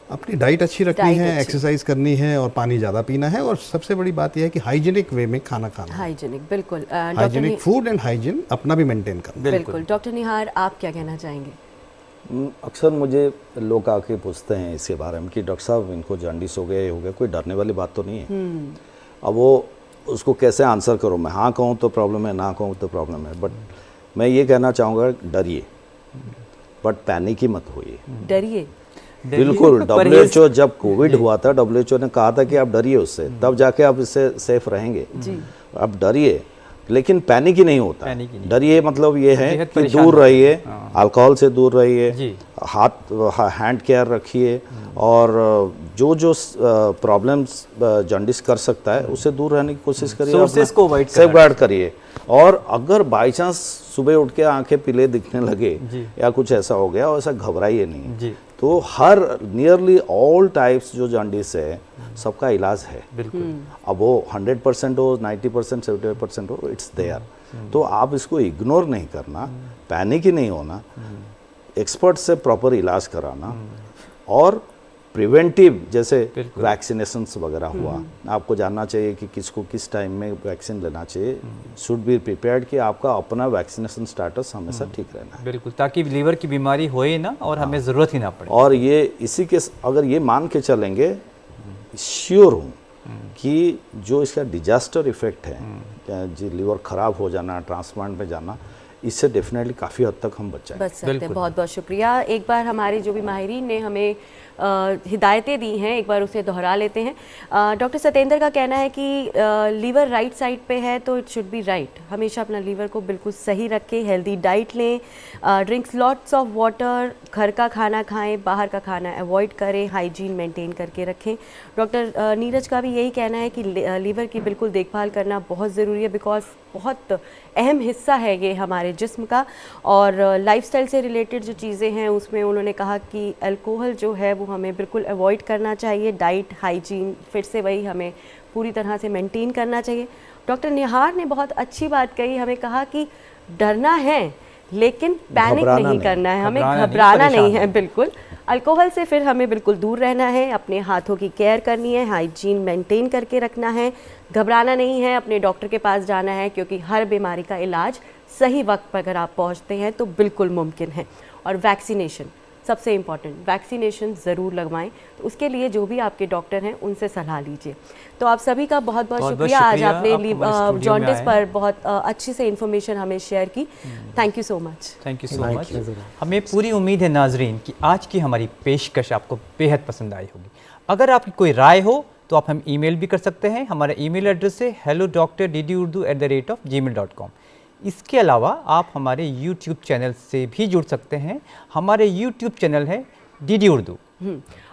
अपनी डाइट अच्छी रखनी है, एक्सरसाइज करनी है और पानी ज़्यादा पीना है, और सबसे बड़ी बात यह है कि हाइजीनिक वे में खाना खाना। हाइजीनिक, बिल्कुल। हाइजीनिक फूड एंड हाइजीन अपना भी मेंटेन करना। बिल्कुल। डॉक्टर निहार, आप क्या कहना चाहेंगे? अक्सर मुझे लोग आके पूछते हैं इसके बारे में कि डॉक्टर साहब इनको जॉन्डिस हो गया, ये हो गया, कोई डरने वाली बात तो नहीं है। अब वो उसको कैसे आंसर करूँ मैं, हाँ कहूँ तो प्रॉब्लम है, ना कहूँ तो प्रॉब्लम है, बट मैं ये कहना चाहूँगा डरिए, बट पैनिक ही मत होइए। डरिए बिल्कुल। WHO जब कोविड हुआ था, WHO ने कहा था कि आप डरिए उससे, तब जाके आप इससे सेफ रहेंगे। आप डरिए, लेकिन पैनिक ही नहीं होता। डरिए मतलब ये है कि दूर रहिए, अल्कोहल से दूर रहिए, हैंड केयर रखिए, और जो जो प्रॉब्लम्स जॉन्डिस कर सकता है उससे दूर रहने की कोशिश करिए, सोर्सेस को अवॉइड सेफगार्ड करिए। और अगर बाई चांस सुबह उठ के आंखें पीले दिखने लगे या कुछ ऐसा हो गया, वैसा घबराइए नहीं। तो हर नियरली ऑल टाइप्स जो जॉन्डिस है सबका इलाज है। बिल्कुल। अब वो 100% हो, 90%, 75% हो, इट्स देयर। तो आप इसको इग्नोर नहीं करना, पैनिक ही नहीं होना, एक्सपर्ट से प्रॉपर इलाज कराना, और प्रिवेंटिव जैसे वैक्सीनेशंस वगैरह हुआ, आपको जानना चाहिए कि किसको किस टाइम में वैक्सीन लेना चाहिए। शुड बी प्रिपेयर्ड कि आपका अपना वैक्सीनेशन स्टेटस हमेशा ठीक रहना है। बिल्कुल, ताकि लीवर की बीमारी होए ना और हमें ज़रूरत ही ना पड़े। और ये इसी के अगर ये मान के चलेंगे, श्योर हूँ कि जो इसका डिजास्टर इफेक्ट है, जो लीवर ख़राब हो जाना, ट्रांसप्लांट में जाना, इससे डेफिनेटली काफ़ी हद तक हम बच सकते हैं। बहुत बहुत शुक्रिया। एक बार हमारे जो भी माहिरीन ने हमें हिदायतें दी हैं, एक बार उसे दोहरा लेते हैं। डॉक्टर सतेंद्र का कहना है कि लीवर राइट साइड पे है तो इट शुड बी राइट। हमेशा अपना लीवर को बिल्कुल सही रखें, हेल्दी डाइट लें, ड्रिंक्स लॉट्स ऑफ वाटर, घर का खाना खाएं, बाहर का खाना अवॉइड करें, हाइजीन मेंटेन करके रखें। डॉक्टर नीरज का भी यही कहना है कि लीवर की बिल्कुल देखभाल करना बहुत ज़रूरी है, बिकॉज बहुत अहम हिस्सा है ये हमारे जिस्म का। और लाइफस्टाइल से रिलेटेड जो चीज़ें हैं उसमें उन्होंने कहा कि अल्कोहल जो है वो हमें बिल्कुल अवॉइड करना चाहिए, डाइट, हाइजीन फिर से वही हमें पूरी तरह से मेंटेन करना चाहिए। डॉक्टर निहार ने बहुत अच्छी बात कही, हमें कहा कि डरना है लेकिन पैनिक नहीं करना है, हमें घबराना नहीं है। बिल्कुल। अल्कोहल से फिर हमें बिल्कुल दूर रहना है, अपने हाथों की केयर करनी है, हाइजीन मेंटेन करके रखना है, घबराना नहीं है, अपने डॉक्टर के पास जाना है, क्योंकि हर बीमारी का इलाज सही वक्त पर अगर आप पहुंचते हैं तो बिल्कुल मुमकिन है। और वैक्सीनेशन सबसे इम्पॉर्टेंट, वैक्सीनेशन ज़रूर लगवाएं। तो उसके लिए जो भी आपके डॉक्टर हैं उनसे सलाह लीजिए। तो आप सभी का बहुत बहुत शुक्रिया, आज आपने जॉन्डिस पर बहुत अच्छी से इन्फॉर्मेशन हमें शेयर की। Thank you so much. Thank you so much. हमें पूरी उम्मीद है नाजरीन कि आज की हमारी पेशकश आपको बेहद पसंद आई होगी। अगर आपकी कोई राय हो तो आप हम ईमेल भी कर सकते हैं। हमारा ईमेल एड्रेस है hello.drurdu@gmail.com। इसके अलावा आप हमारे YouTube चैनल से भी जुड़ सकते हैं। हमारे YouTube चैनल है DD उर्दू।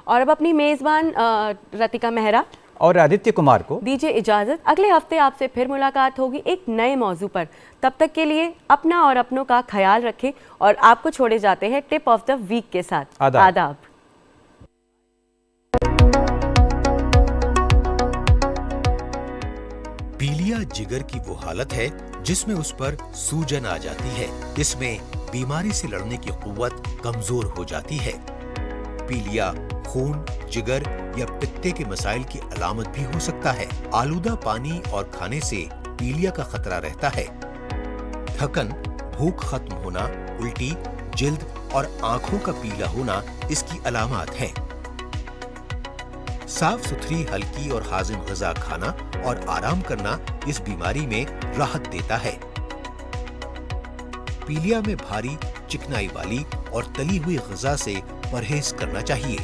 और अब अपनी मेज़बान रतिका मेहरा और आदित्य कुमार को दीजिए इजाज़त। अगले हफ्ते आपसे फिर मुलाकात होगी एक नए मौजू पर। तब तक के लिए अपना और अपनों का ख्याल रखें और आपको छोड़े जाते हैं टिप ऑफ द वीक के साथ। आदाब। पीलिया जिगर की वो हालत है जिसमें उस पर सूजन आ जाती है। इसमें बीमारी से लड़ने की कुव्वत कमजोर हो जाती है। पीलिया खून, जिगर या पित्ते के मसाइल की अलामत भी हो सकता है। आलूदा पानी और खाने से पीलिया का खतरा रहता है। थकन, भूख खत्म होना, उल्टी, जिल्द और आंखों का पीला होना इसकी अलामत है। साफ सुथरी, हल्की और हाजिम ग़िज़ा खाना और आराम करना इस बीमारी में राहत देता है। पीलिया में भारी, चिकनाई वाली और तली हुई ग़िज़ा से परहेज करना चाहिए।